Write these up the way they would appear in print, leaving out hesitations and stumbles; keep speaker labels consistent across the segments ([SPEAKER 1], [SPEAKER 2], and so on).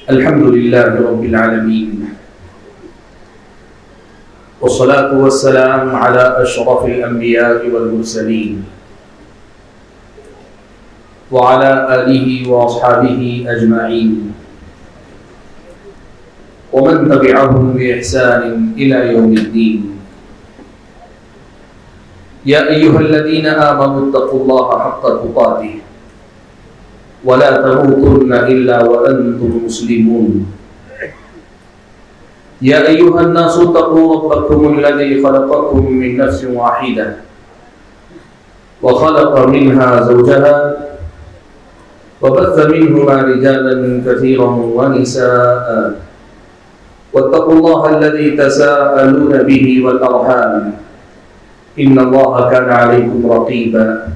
[SPEAKER 1] الحمد لله رب العالمين والصلاة والسلام على أشرف الأنبياء والمرسلين وعلى آله وأصحابه أجمعين ومن تبعهم بإحسان إلى يوم الدين. يا أيها الذين آمنوا اتقوا الله حق تقاته ولا تموتن إلا وأنتم مسلمون. يا أيها الناس اتقوا ربكم الذي خلقكم من نفس واحدة وخلق منها زوجها وبث منهما رجالا كثيرا ونساء واتقوا الله الذي تساءلون به والأرحام إن الله كان عليكم رقيبا.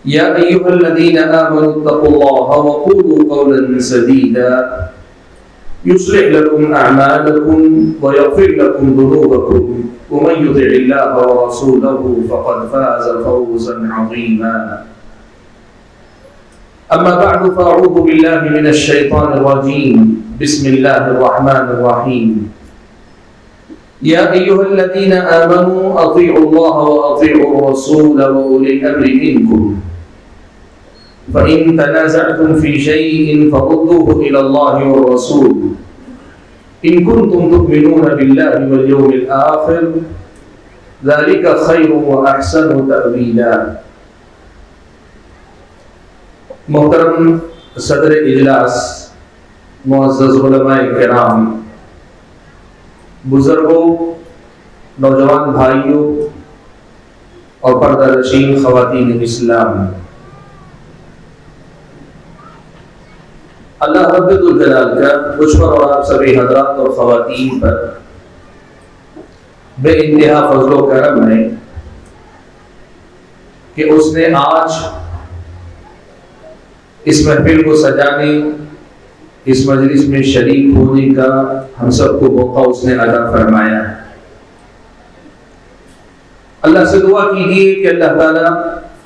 [SPEAKER 1] يا أيها الذين آمنوا اتقوا الله وقولوا قولا سديدا يصلح لكم أعمالكم ويغفر لكم ذنوبكم ومن يطع الله ورسوله فقد فاز فوزا عظيما. أما بعد فأعوذ بالله من الشيطان الرجيم. بسم الله الرحمن الرحيم. يا أيها الذين آمنوا أطيعوا الله وأطيعوا الرسول وأولي الأمر منكم فإن تنازعتم في شيء فردوه إلى الله والرسول إن كنتم تؤمنون بالله واليوم الآخر ذلك خير وأحسن تأويلا. محترم صدر اجلاس، معزز علماء کرام، بزرگوں، نوجوان بھائیوں اور پردہ نشین خواتین اسلام، اللہ رب الجلال کا مجھ پر اور آپ سبھی حضرات اور خواتین پر بے انتہا فضل و کرم ہے کہ اس نے آج اس محفل کو سجانے، اس مجلس میں شریک ہونے کا ہم سب کو موقع اس نے عطا فرمایا. اللہ سے دعا کیجیے کہ اللہ تعالیٰ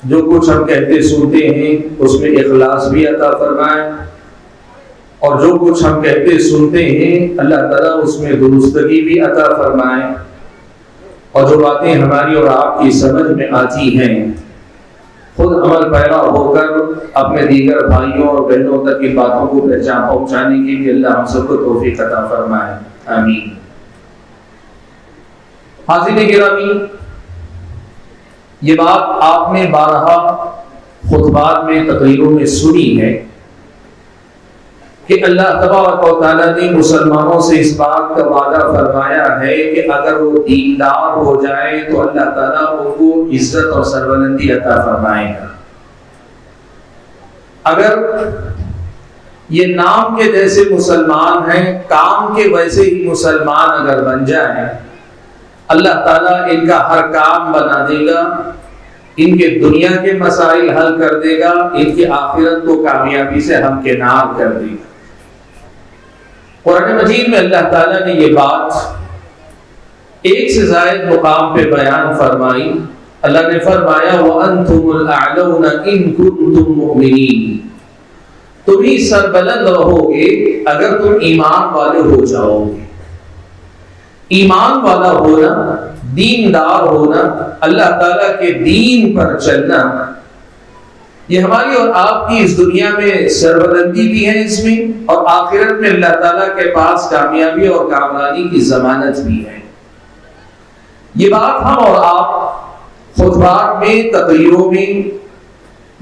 [SPEAKER 1] جو کچھ ہم کہتے سنتے ہیں اس میں اخلاص بھی عطا فرمائے، اور جو کچھ ہم کہتے سنتے ہیں اللہ تعالیٰ اس میں درستگی بھی عطا فرمائے، اور جو باتیں ہماری اور آپ کی سمجھ میں آتی ہیں خود عمل پیرا ہو کر اپنے دیگر بھائیوں اور بہنوں تک ان باتوں کو پہنچانے کے لیے اللہ ہم سب کو توفیق عطا فرمائے. آمین. حاضرین گرامی، یہ بات آپ نے بارہا خطبات میں، تقریروں میں سنی ہے کہ اللہ تبارک و تعالیٰ نے مسلمانوں سے اس بات کا وعدہ فرمایا ہے کہ اگر وہ دیندار ہو جائیں تو اللہ تعالیٰ ان کو عزت اور سربلندی عطا فرمائے گا. اگر یہ نام کے جیسے مسلمان ہیں، کام کے ویسے ہی مسلمان اگر بن جائیں، اللہ تعالیٰ ان کا ہر کام بنا دے گا، ان کے دنیا کے مسائل حل کر دے گا، ان کی آخرت کو کامیابی سے ہمکنار کر دے گا. قرآن مجید میں اللہ تعالیٰ نے یہ بات ایک سے زائد مقام پہ بیان فرمائی. اللہ نے فرمایا وَأَنْتُمُ الْأَعْلَوْنَ إِن كُنتُم مُؤْمِنِينَ. تم ہی سربلند رہو گے اگر تم ایمان والے ہو جاؤ گے. ایمان والا ہونا، دیندار ہونا، اللہ تعالیٰ کے دین پر چلنا، یہ ہماری اور آپ کی اس دنیا میں سربلندی بھی ہے اس میں، اور آخرت میں اللہ تعالیٰ کے پاس کامیابی اور کامرانی کی ضمانت بھی ہے. یہ بات ہم اور آپ خطبات میں، تقریروں میں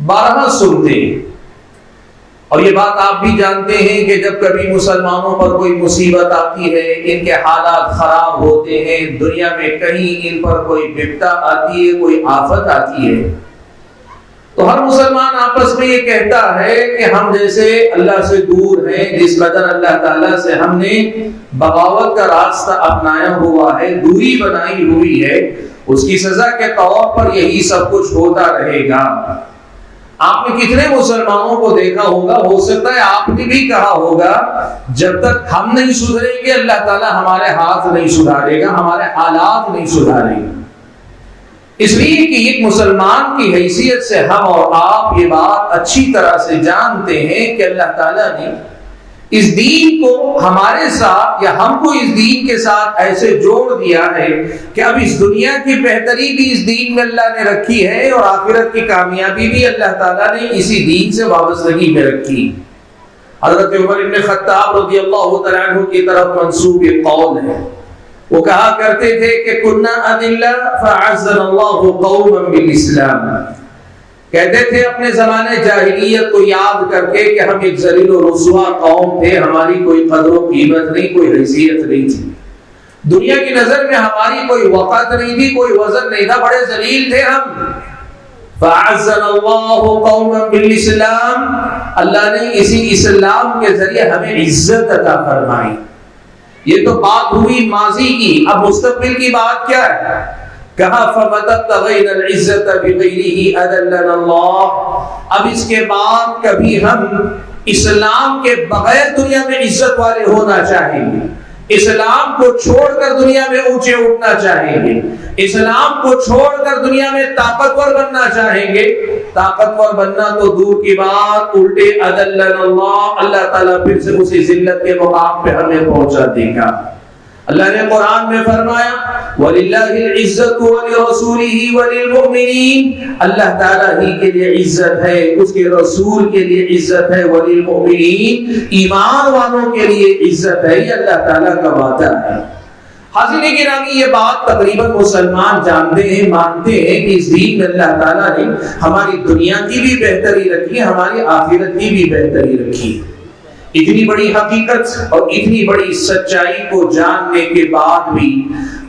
[SPEAKER 1] بارہا سنتے ہیں، اور یہ بات آپ بھی جانتے ہیں کہ جب کبھی مسلمانوں پر کوئی مصیبت آتی ہے، ان کے حالات خراب ہوتے ہیں، دنیا میں کہیں ان پر کوئی بپتا آتی ہے، کوئی آفت آتی ہے، تو ہر مسلمان آپس میں یہ کہتا ہے کہ ہم جیسے اللہ سے دور ہیں، جس قدر اللہ تعالیٰ سے ہم نے بغاوت کا راستہ اپنایا ہوا ہے، دوری بنائی ہوئی ہے، اس کی سزا کے طور پر یہی سب کچھ ہوتا رہے گا. آپ نے کتنے مسلمانوں کو دیکھا ہوگا، ہو سکتا ہے آپ نے بھی کہا ہوگا جب تک ہم نہیں سدھریں گے اللہ تعالیٰ ہمارے ہاتھ نہیں سدھارے گا، ہمارے حالات نہیں سدھارے گا. اس لیے کہ ایک مسلمان کی حیثیت سے ہم اور آپ یہ بات اچھی طرح سے جانتے ہیں کہ اللہ تعالیٰ نے اس دین کو ہمارے ساتھ یا ہم کو اس دین کے ساتھ ایسے جوڑ دیا ہے کہ اب اس دنیا کی بہتری بھی اس دین میں اللہ نے رکھی ہے اور آخرت کی کامیابی بھی اللہ تعالیٰ نے اسی دین سے وابستگی میں رکھی۔ حضرت عمر بن خطاب رضی اللہ تعالیٰ عنہ کی طرف منسوب ایک قول ہے، وہ کہا کرتے تھے کہ کنا اذلہ فاعزنا اللہ قوما بالاسلام، کہتے تھے اپنے زمانے جاہلیت کو یاد کر کے کہ ہم ایک ذلیل و رسوا قوم تھے، ہماری کوئی قدر و قیمت نہیں، کوئی حیثیت نہیں تھی، دنیا کی نظر میں ہماری کوئی وقت نہیں تھی، کوئی وزن نہیں تھا، بڑے ذلیل تھے ہم۔ فَأَعَزَّنَا اللَّهُ قَوْمًا بِالْإِسْلَامِ، اللہ نے اسی اسلام کے ذریعے ہمیں عزت عطا فرمائی۔ یہ تو بات ہوئی ماضی کی، اب مستقبل کی بات کیا ہے؟ کہا فَمَتَبْتَغَيْنَا الْعِزَّةَ بِغَيْرِهِ أَذَلَّنَا اللَّهُ، اب اس کے بعد کبھی ہم اسلام کے بغیر دنیا میں عزت والے ہونا چاہیں گے، اسلام کو چھوڑ کر دنیا میں اونچے اٹھنا چاہیں گے، اسلام کو چھوڑ کر دنیا میں طاقتور بننا چاہیں گے، طاقتور بننا تو دور کی بات، الٹے اذلنا اللہ، اللہ تعالیٰ پھر سے اسی ذلت کے مقام پہ ہمیں پہنچا دے گا۔ اللہ نے قرآن میں فرمایا وَلِلَّهِ الْعِزَّةُ وَلِرَسُولِهِ وَلِلْمُؤْمِنِينَ، اللہ تعالیٰ ہی کے لیے عزت ہے، اس کے رسول کے لیے عزت ہے، وَلِلْمُؤْمِنِينَ، ایمان والوں کے لیے عزت ہے، یہ اللہ تعالیٰ کا وعدہ ہے۔ حاضرین گرامی، یہ بات تقریباً مسلمان جانتے ہیں، مانتے ہیں کہ اس دین میں اللہ تعالیٰ نے ہماری دنیا کی بھی بہتری رکھی ہے، ہماری آخرت کی بھی بہتری رکھی ہے۔ اتنی بڑی حقیقت اور اتنی بڑی سچائی کو جاننے کے بعد بھی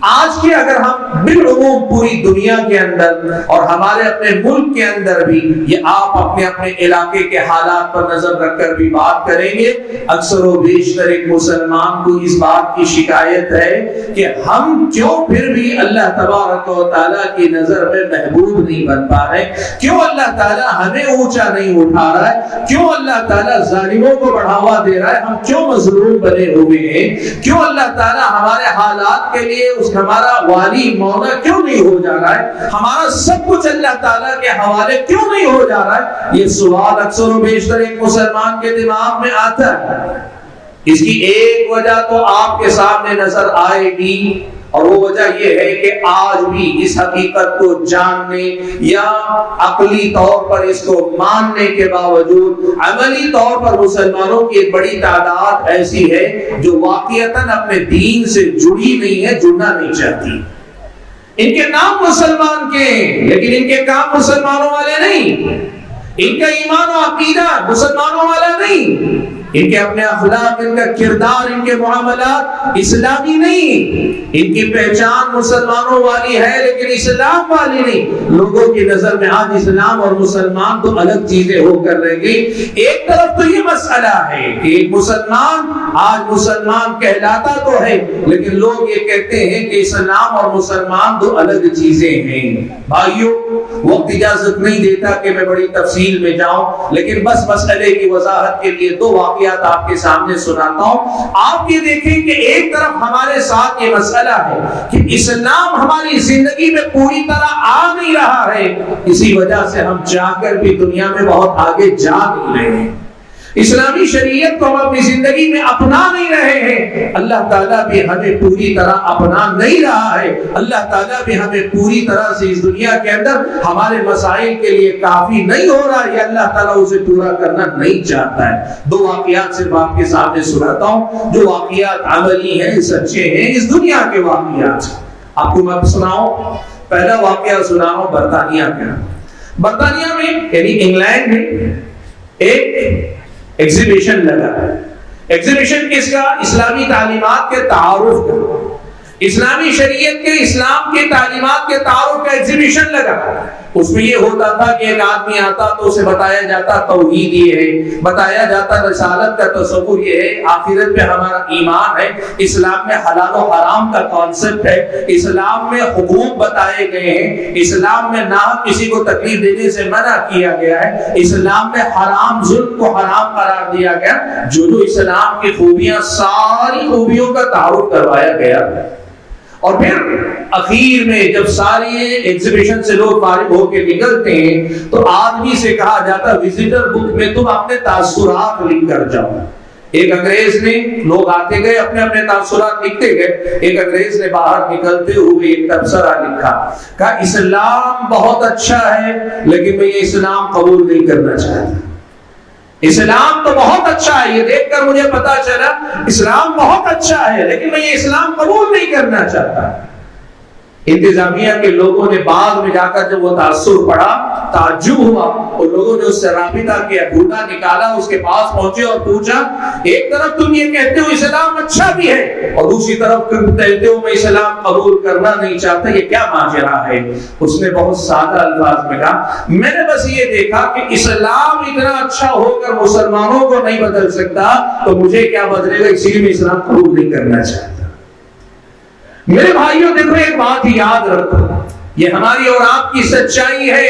[SPEAKER 1] آج کے اگر ہم بالعموم پوری دنیا کے اندر اور ہمارے اپنے ملک کے اندر بھی، یہ آپ اپنے اپنے علاقے کے حالات پر نظر رکھ کر بھی بات کریں گے، اکثر و بیشتر ایک مسلمان کو اس بات کی شکایت ہے کہ ہم کیوں پھر بھی اللہ تبارک و تعالیٰ کی نظر میں محبوب نہیں بن پا رہے، کیوں اللہ تعالیٰ ہمیں اونچا نہیں اٹھا رہا ہے، کیوں اللہ تعالیٰ ظالموں کو بڑھاوا دے رہا ہے، ہم کیوں مظلوم بنے ہوئے ہیں، کیوں اللہ تعالیٰ ہمارے حالات کے لیے ہمارا والی مولا کیوں نہیں ہو جا رہا ہے، ہمارا سب کچھ اللہ تعالیٰ کے حوالے کیوں نہیں ہو جا رہا ہے، یہ سوال اکثر و بیشتر ایک مسلمان کے دماغ میں آتا ہے۔ اس کی ایک وجہ تو آپ کے سامنے نظر آئے گی، اور وہ وجہ یہ ہے کہ آج بھی اس حقیقت کو جاننے یا عقلی طور پر اس کو ماننے کے باوجود عملی طور پر مسلمانوں کی ایک بڑی تعداد ایسی ہے جو واقعتاً اپنے دین سے جڑی نہیں ہے، جڑنا نہیں چاہتی۔ ان کے نام مسلمان کے ہیں لیکن ان کے کام مسلمانوں والے نہیں، ان کا ایمان و عقیدہ مسلمانوں والا نہیں، ان کے اپنے اخلاق، ان کا کردار، ان کے معاملات اسلامی نہیں، ان کی پہچان مسلمانوں والی ہے لیکن اسلام والی نہیں۔ لوگوں کی نظر میں آج اسلام اور مسلمان تو الگ چیزیں ہو کر رہ گئی۔ ایک طرف تو یہ مسئلہ ہے کہ ایک مسلمان آج مسلمان کہلاتا تو ہے لیکن لوگ یہ کہتے ہیں کہ اسلام اور مسلمان دو الگ چیزیں ہیں۔ بھائیو، وقت اجازت نہیں دیتا کہ میں بڑی تفصیل میں جاؤں، لیکن بس مسئلے کی وضاحت کے لیے دو واقعات آپ کے سامنے سناتا ہوں۔ آپ یہ دیکھیں کہ ایک طرف ہمارے ساتھ یہ مسئلہ ہے کہ اسلام ہماری زندگی میں پوری طرح آ نہیں رہا ہے، اسی وجہ سے ہم چاہ کر بھی دنیا میں بہت آگے جا نہیں رہے ہیں، اسلامی شریعت کو ہم اپنی زندگی میں اپنا نہیں رہے ہیں، اللہ تعالیٰ بھی ہمیں پوری طرح اپنا نہیں رہا ہے، اللہ تعالیٰ بھی ہمیں پوری طرح سے اس دنیا کے اندر ہمارے مسائل کے لیے کافی نہیں ہو رہا ہے، اللہ تعالیٰ اسے پورا کرنا نہیں چاہتا ہے۔ دو واقعات صرف آپ کے سامنے سناتا ہوں جو واقعات عملی ہیں، سچے ہیں، اس دنیا کے واقعات آپ کو میں سناؤں۔ پہلا واقعہ سنا ہوں برطانیہ کا۔ برطانیہ میں یعنی انگلینڈ میں ایک ایگزیبیشن لگا۔ ایگزیبیشن کس کا؟ اسلامی تعلیمات کے تعارف کا، اسلامی شریعت کے، اسلام کے تعلیمات کے تعارف کا ایگزیبیشن لگا۔ اس میں یہ ہوتا تھا کہ ایک آدمی آتا تو اسے بتایا جاتا توحید یہ ہے، بتایا جاتا رسالت کا تصور یہ ہے، آخرت پہ ہمارا ایمان ہے، اسلام میں حلال و حرام کا کانسیپٹ ہے، اسلام میں حقوق بتائے گئے ہیں، اسلام میں نہ کسی کو تکلیف دینے سے منع کیا گیا ہے، اسلام میں حرام ظلم کو حرام قرار دیا گیا، جو اسلام کی خوبیاں، ساری خوبیوں کا تعارف کروایا گیا۔ اور پھر اخیر میں جب ساری ایگزیبیشن سے لوگ فارغ ہو کے نکلتے ہیں تو آدمی سے کہا جاتا وزیٹر بک میں تم اپنے تاثرات لکھ کر جاؤ، ایک انگریز نے، لوگ آتے گئے اپنے اپنے تاثرات لکھتے گئے، ایک انگریز نے باہر نکلتے ہوئے ایک تبصرہ لکھا، کہا اسلام بہت اچھا ہے لیکن میں یہ اسلام قبول نہیں کرنا چاہتا۔ اسلام تو بہت اچھا ہے، یہ دیکھ کر مجھے پتا چلا اسلام بہت اچھا ہے لیکن میں یہ اسلام قبول نہیں کرنا چاہتا۔ انتظامیہ کے لوگوں نے بعد میں جا کر جب وہ تاثر پڑھا، تعجب ہوا، اور لوگوں نے اس سے رابطہ کیا، ڈھونڈا نکالا، اس کے پاس پہنچے اور پوچھا ایک طرف تم یہ کہتے ہو اسلام اچھا بھی ہے اور دوسری طرف تم کہتے ہو میں اسلام قبول کرنا نہیں چاہتا، یہ کیا ماجرا ہے؟ اس نے بہت سادہ الفاظ میں کہا میں نے بس یہ دیکھا کہ اسلام اتنا اچھا ہو کر مسلمانوں کو نہیں بدل سکتا تو مجھے کیا بدلے گا، اسی لیے میں اسلام قبول نہیں کرنا چاہتا۔ میرے بھائیوں دیکھو ایک بات یاد رکھو، یہ ہماری اور آپ کی سچائی ہے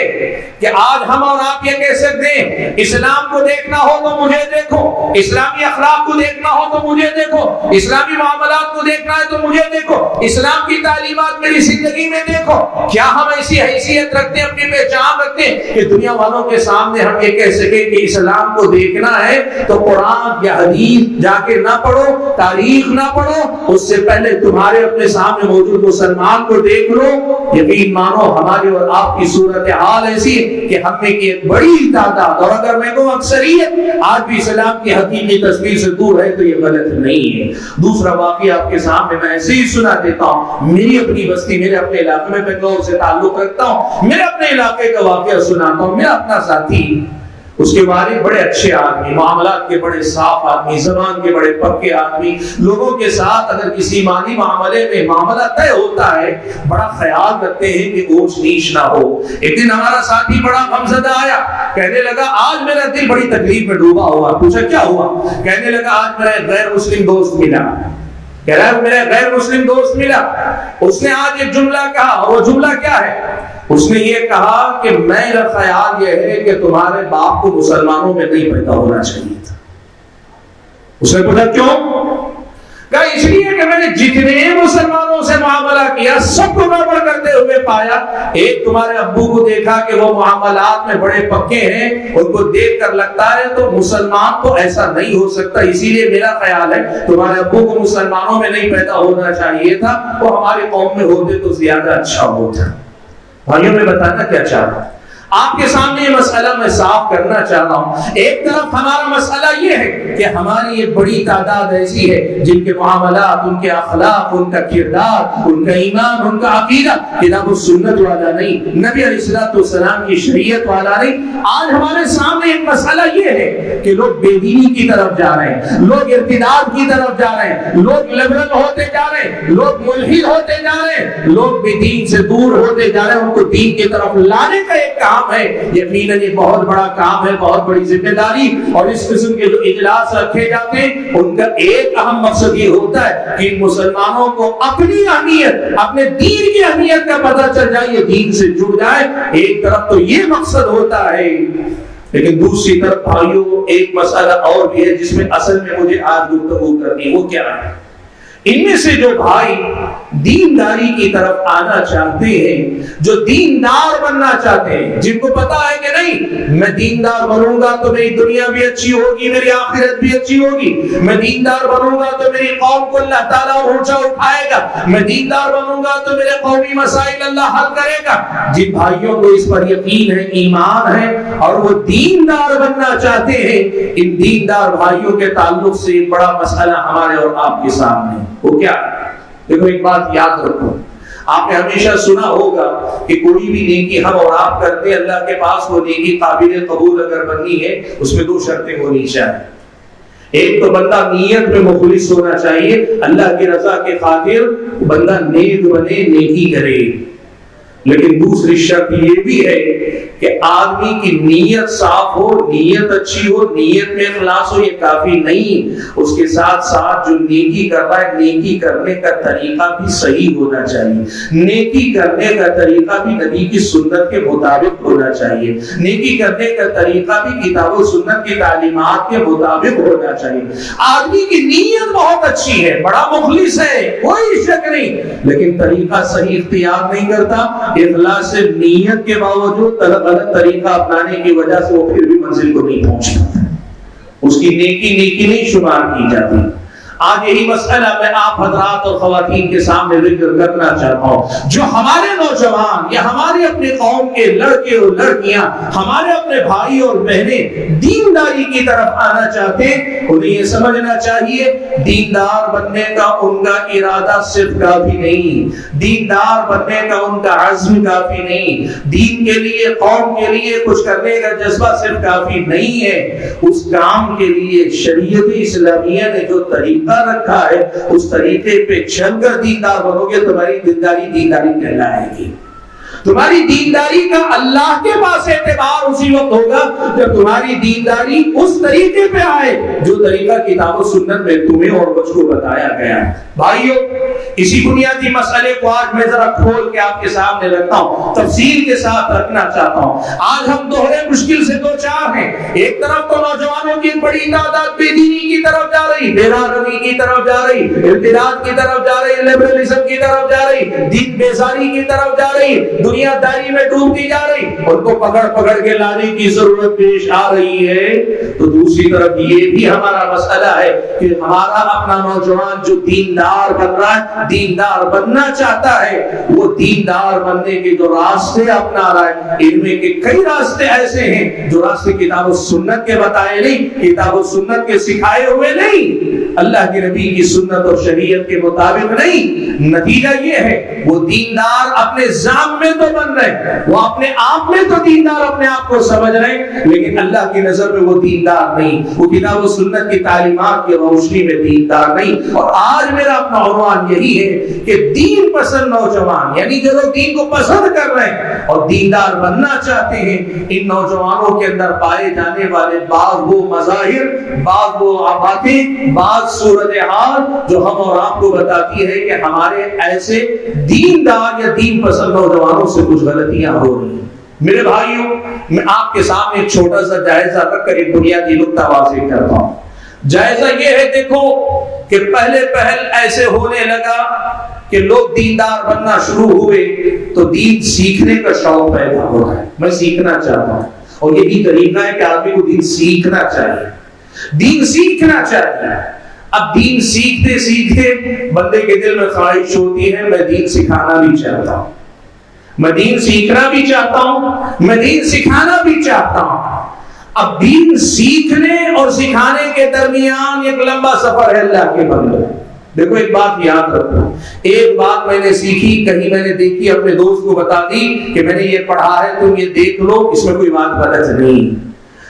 [SPEAKER 1] کہ آج ہم اور آپ یہ کہہ سکتے ہیں اسلام کو دیکھنا ہو تو مجھے دیکھو، اسلامی اخلاق کو دیکھنا ہو تو مجھے دیکھو، اسلامی معاملات کو دیکھنا ہے تو مجھے دیکھو، اسلام کی تعلیمات میری زندگی میں دیکھو۔ کیا ہم ایسی حیثیت رکھتے ہیں، اپنی پہچان رکھتے ہیں کہ دنیا والوں کے سامنے ہم یہ کہہ سکیں کہ اسلام کو دیکھنا ہے تو قرآن یا حدیث جا کے نہ پڑھو، تاریخ نہ پڑھو، اس سے پہلے تمہارے اپنے سامنے موجود مسلمان کو دیکھ لو۔ یقین مانو ہماری اور آپ کی صورتحال ایسی کہ ہم میں کی ایک بڑی تعداد، اور اگر میں کہوں اکثریت آج بھی اسلام کی حقیقی تصویر سے دور ہے تو یہ غلط نہیں ہے۔ دوسرا واقعہ آپ کے سامنے میں ایسے ہی سنا دیتا ہوں، میری اپنی بستی، میرے اپنے علاقے میں بنگلور سے تعلق رکھتا ہوں، میرے اپنے علاقے کا واقعہ سناتا ہوں۔ میرا اپنا ساتھی، اس کے والد بڑے اچھے آدمی، معاملات کے بڑے صاف آدمی، زبان کے بڑے پکے آدمی، لوگوں کے ساتھ اگر کسی مالی معاملے میں معاملہ طے ہوتا ہے بڑا خیال رکھتے ہیں کہ اونچ نیچ نہ ہو۔ ایک دن ہمارا ساتھی بڑا غمزدہ آیا، کہنے لگا آج میرا دل بڑی تکلیف میں ڈوبا ہوا۔ پوچھا کیا ہوا؟ کہنے لگا آج میرا غیر مسلم دوست ملا، کہہ رہا ہے میرا غیر مسلم دوست ملا، اس نے آج ایک جملہ کہا، اور وہ جملہ کیا ہے؟ اس نے یہ کہا کہ میرا خیال یہ ہے کہ تمہارے باپ کو مسلمانوں میں نہیں پیدا ہونا چاہیے تھا۔ اس نے پوچھا کیوں؟ کہا اس لیے کہ میں نے جتنے مسلمانوں سے معاملہ کیا سب کو گڑبڑ کرتے ہوئے پایا، ایک تمہارے ابو کو دیکھا کہ وہ معاملات میں بڑے پکے ہیں، ان کو دیکھ کر لگتا ہے تو مسلمان تو ایسا نہیں ہو سکتا، اسی لیے میرا خیال ہے تمہارے ابو کو مسلمانوں میں نہیں پیدا ہونا چاہیے تھا، وہ ہماری قوم میں ہوتے تو زیادہ اچھا ہوتا۔ بھائیوں میں بتانا کیا چاہتا ہوں، آپ کے سامنے یہ مسئلہ میں صاف کرنا چاہتا ہوں۔ ایک طرف ہمارا مسئلہ یہ ہے کہ ہماری ایک بڑی تعداد ایسی ہے جن کے معاملات، ان کے اخلاق، ان کا کردار، ان کا ایمان، ان کا عقیدہ کتاب و سنت والا نہیں، نبی علیہ الصلوۃ والسلام کی شریعت والا نہیں۔ آج ہمارے سامنے ایک مسئلہ یہ ہے کہ لوگ بے دینی کی طرف جا رہے ہیں، لوگ ارتداد کی طرف جا رہے ہیں، لوگ لبرل ہوتے جا رہے ہیں، لوگ ملحد ہوتے جا رہے ہیں، لوگ بے دین سے دور ہوتے جا رہے ہیں۔ ان کو دین کی طرف لانے کا ایک کام ہے، یقیناً یہ بہت بڑا کام ہے، بہت بڑی ذمہ داری، اور اس قسم کے جو اجلاس رکھے جاتے ہیں ان کا ایک اہم مقصد یہ ہوتا ہے کہ مسلمانوں کو اپنی اہمیت، اپنے دین کی اہمیت کا پتہ چل جائے، یہ دین سے جڑ جائے۔ ایک طرف تو یہ مقصد ہوتا ہے، لیکن دوسری طرف بھائیوں ایک مسئلہ اور بھی ہے جس میں اصل میں مجھے آج گفتگو کرنی ہے، وہ کیا ہے؟ ان میں سے جو بھائی دینداری کی طرف آنا چاہتے ہیں، جو دیندار بننا چاہتے ہیں، جن کو پتا ہے کہ نہیں میں دیندار بنوں گا تو میری دنیا بھی اچھی ہوگی، میری آخرت بھی اچھی ہوگی، میں دیندار بنوں گا تو میری قوم کو اللہ تعالیٰ اونچا اٹھائے گا، میں دیندار بنوں گا تو میرے قومی مسائل اللہ حل کرے گا، جن بھائیوں کو اس پر یقین ہے، ایمان ہے، اور وہ دیندار بننا چاہتے ہیں، ان دیندار بھائیوں کے تعلق سے ایک بڑا مسئلہ ہمارے اور آپ کے سامنے وہ کیا ہے؟ دیکھو ایک بات یاد رکھو، آپ نے ہمیشہ سنا ہوگا کہ کوئی بھی نیکی ہم اور آپ کرتے ہیں اللہ کے پاس وہ نیکی قابل قبول اگر بننی ہے اس میں دو شرطیں ہونی چاہیے۔ ایک تو بندہ نیت میں مخلص ہونا چاہیے، اللہ کی رضا کے خاطر بندہ نیک بنے، نیکی کرے، لیکن دوسری شرط یہ بھی ہے کہ آدمی کی نیت صاف ہو، نیت اچھی ہو، نیت میں اخلاص ہو، یہ کافی نہیں، اس کے ساتھ ساتھ جو نیکی کر رہا ہے نیکی کرنے کا طریقہ بھی صحیح ہونا چاہیے، نیکی کرنے کا طریقہ بھی نبی کی سنت کے مطابق ہونا چاہیے، نیکی کرنے کا طریقہ بھی کتاب و سنت کی تعلیمات کے مطابق ہونا چاہیے۔ آدمی کی نیت بہت اچھی ہے، بڑا مخلص ہے، کوئی شک نہیں، لیکن طریقہ صحیح اختیار نہیں کرتا، اخلاص سے نیت کے باوجود غلط طریقہ اپنانے کی وجہ سے وہ پھر بھی منزل کو نہیں پہنچتا، اس اس کی نیکی نیکی نہیں شمار کی جاتی۔ آج یہی مسئلہ میں آپ حضرات اور خواتین کے سامنے ذکر کرنا چاہتا ہوں۔ جو ہمارے نوجوان یا ہمارے اپنے قوم کے لڑکے اور لڑکیاں، ہمارے اپنے بھائی اور بہنیں دینداری کی طرف آنا چاہتے ہیں، انہیں یہ سمجھنا چاہیے دیندار بننے کا ان کا ارادہ صرف کافی نہیں، دیندار بننے کا ان کا عزم کافی نہیں، دین کے لیے قوم کے لیے کچھ کرنے کا جذبہ صرف کافی نہیں ہے، اس کام کے لیے شریعت اسلامیہ نے جو طریقہ رکھا ہے اس طریقے پہ چل کر دیندار بنو گے، تمہاری دینداری کہلائے گی۔ تمہاری دینداری کا اللہ کے پاس اعتبار اسی وقت ہوگا جب تمہاری دینداری اس طریقے پہ آئے جو طریقہ کتاب و سنت میں تمہیں اور مجھ کو بتایا گیا ہے۔ بھائیو، اسی بنیادی مسئلے کو آج میں ذرا کھول کے آپ کے سامنے رکھتا ہوں، تفصیل کے ساتھ رکھنا چاہتا ہوں۔ آج ہم دوہرے مشکل سے دو چار ہیں۔ ایک طرف تو نوجوانوں کی بڑی تعداد بے دینی کی طرف جا رہی، بے راہنمائی کی طرف جا رہی، ارتداد کی طرف جا رہی، لبرلزم کی طرف جا رہی، دین بیزاری کی طرف جا رہی، دنیا داری میں ڈوبتی جا رہی، ان کو پکڑ کے لانے کی ضرورت پیش آ رہی ہے۔ تو دوسری طرف یہ بھی ہمارا مسئلہ ہے کہ ہمارا اپنا نوجوان جو دیندار بن رہا ہے، دیندار بننا چاہتا ہے، وہ دیندار بننے کے جو راستے اپنا رہا ہے، ان میں کے کئی راستے ایسے ہیں جو راستے کتاب و سنت کے بتائے نہیں، کتاب و سنت کے سکھائے ہوئے نہیں، اللہ کے نبی کی سنت اور شریعت کے مطابق نہیں۔ نتیجہ یہ ہے وہ دیندار اپنے ذات میں تو بن رہے ہیں، وہ اپنے آپ میں تو دیندار اپنے آپ کو سمجھ رہے ہیں، لیکن اللہ کی نظر میں وہ دیندار نہیں، وہ کتاب و سنت کی تعلیمات کی روشنی میں دیندار نہیں۔ اور آج میرا اپنا عنوان یہی ہے کہ دین پسند نوجوان، یعنی جو لوگ دین کو پسند کر رہے ہیں اور دیندار بننا چاہتے ہیں، ان نوجوانوں کے اندر پائے جانے والے بعض وہ مظاہر، بعض وہ باتیں، بعض صورتحال جو ہم اور آپ کو بتاتی ہے کہ ہمارے ایسے دیندار یا دین پسند نوجوانوں سے کچھ غلطیاں ہو رہی ہیں۔ میرے بھائیوں، میں آپ کے سامنے ایک چھوٹا سا جائزہ رکھ کر ایک بنیادی نقطہ واضح کرتا ہوں۔ جائزہ یہ ہے، دیکھو کہ پہلے پہل ایسے ہونے لگا کہ لوگ دیندار بننا شروع ہوئے تو دین سیکھنے کا شوق پیدا ہو رہا ہے، میں سیکھنا چاہتا ہوں، اور یہی طریقہ ہے کہ آدمی کو دین سیکھنا چاہیے، دین سیکھنا چاہیے۔ اب دین سیکھتے سیکھتے بندے کے دل میں خواہش ہوتی ہے میں دین سکھانا بھی چاہتا ہوں، میں دین سیکھنا بھی چاہتا ہوں، میں دین سکھانا بھی چاہتا ہوں۔ اب دین سیکھنے اور سکھانے کے درمیان ایک لمبا سفر ہے اللہ کے بندے۔ دیکھو ایک بات یاد رکھو، ایک بات میں نے سیکھی، کہیں میں نے دیکھی، اپنے دوست کو بتا دی کہ میں نے یہ پڑھا ہے، تم یہ دیکھ لو، اس میں کوئی بات غلط نہیں،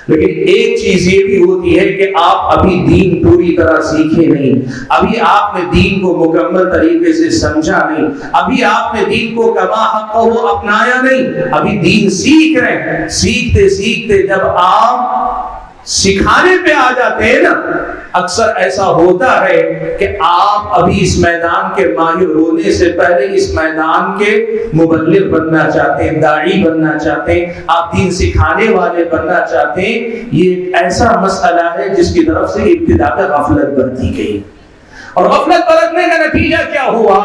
[SPEAKER 1] لیکن ایک چیز یہ بھی ہوتی ہے کہ آپ ابھی دین پوری طرح سیکھے نہیں، ابھی آپ نے دین کو مکمل طریقے سے سمجھا نہیں، ابھی آپ نے دین کو کما حق وہ اپنایا نہیں، ابھی دین سیکھ رہے ہیں۔ سیکھتے سیکھتے جب آپ سکھانے پہ آ جاتے ہیں نا، اکثر ایسا ہوتا ہے کہ آپ ابھی اس میدان کے ماہر ہونے سے پہلے اس میدان کے مبلغ بننا چاہتے ہیں، داعی بننا چاہتے ہیں، آپ دین سکھانے والے بننا چاہتے ہیں۔ یہ ایک ایسا مسئلہ ہے جس کی طرف سے ابتدا میں غفلت برتی گئی، اور غفلت برتنے کا نتیجہ کیا ہوا؟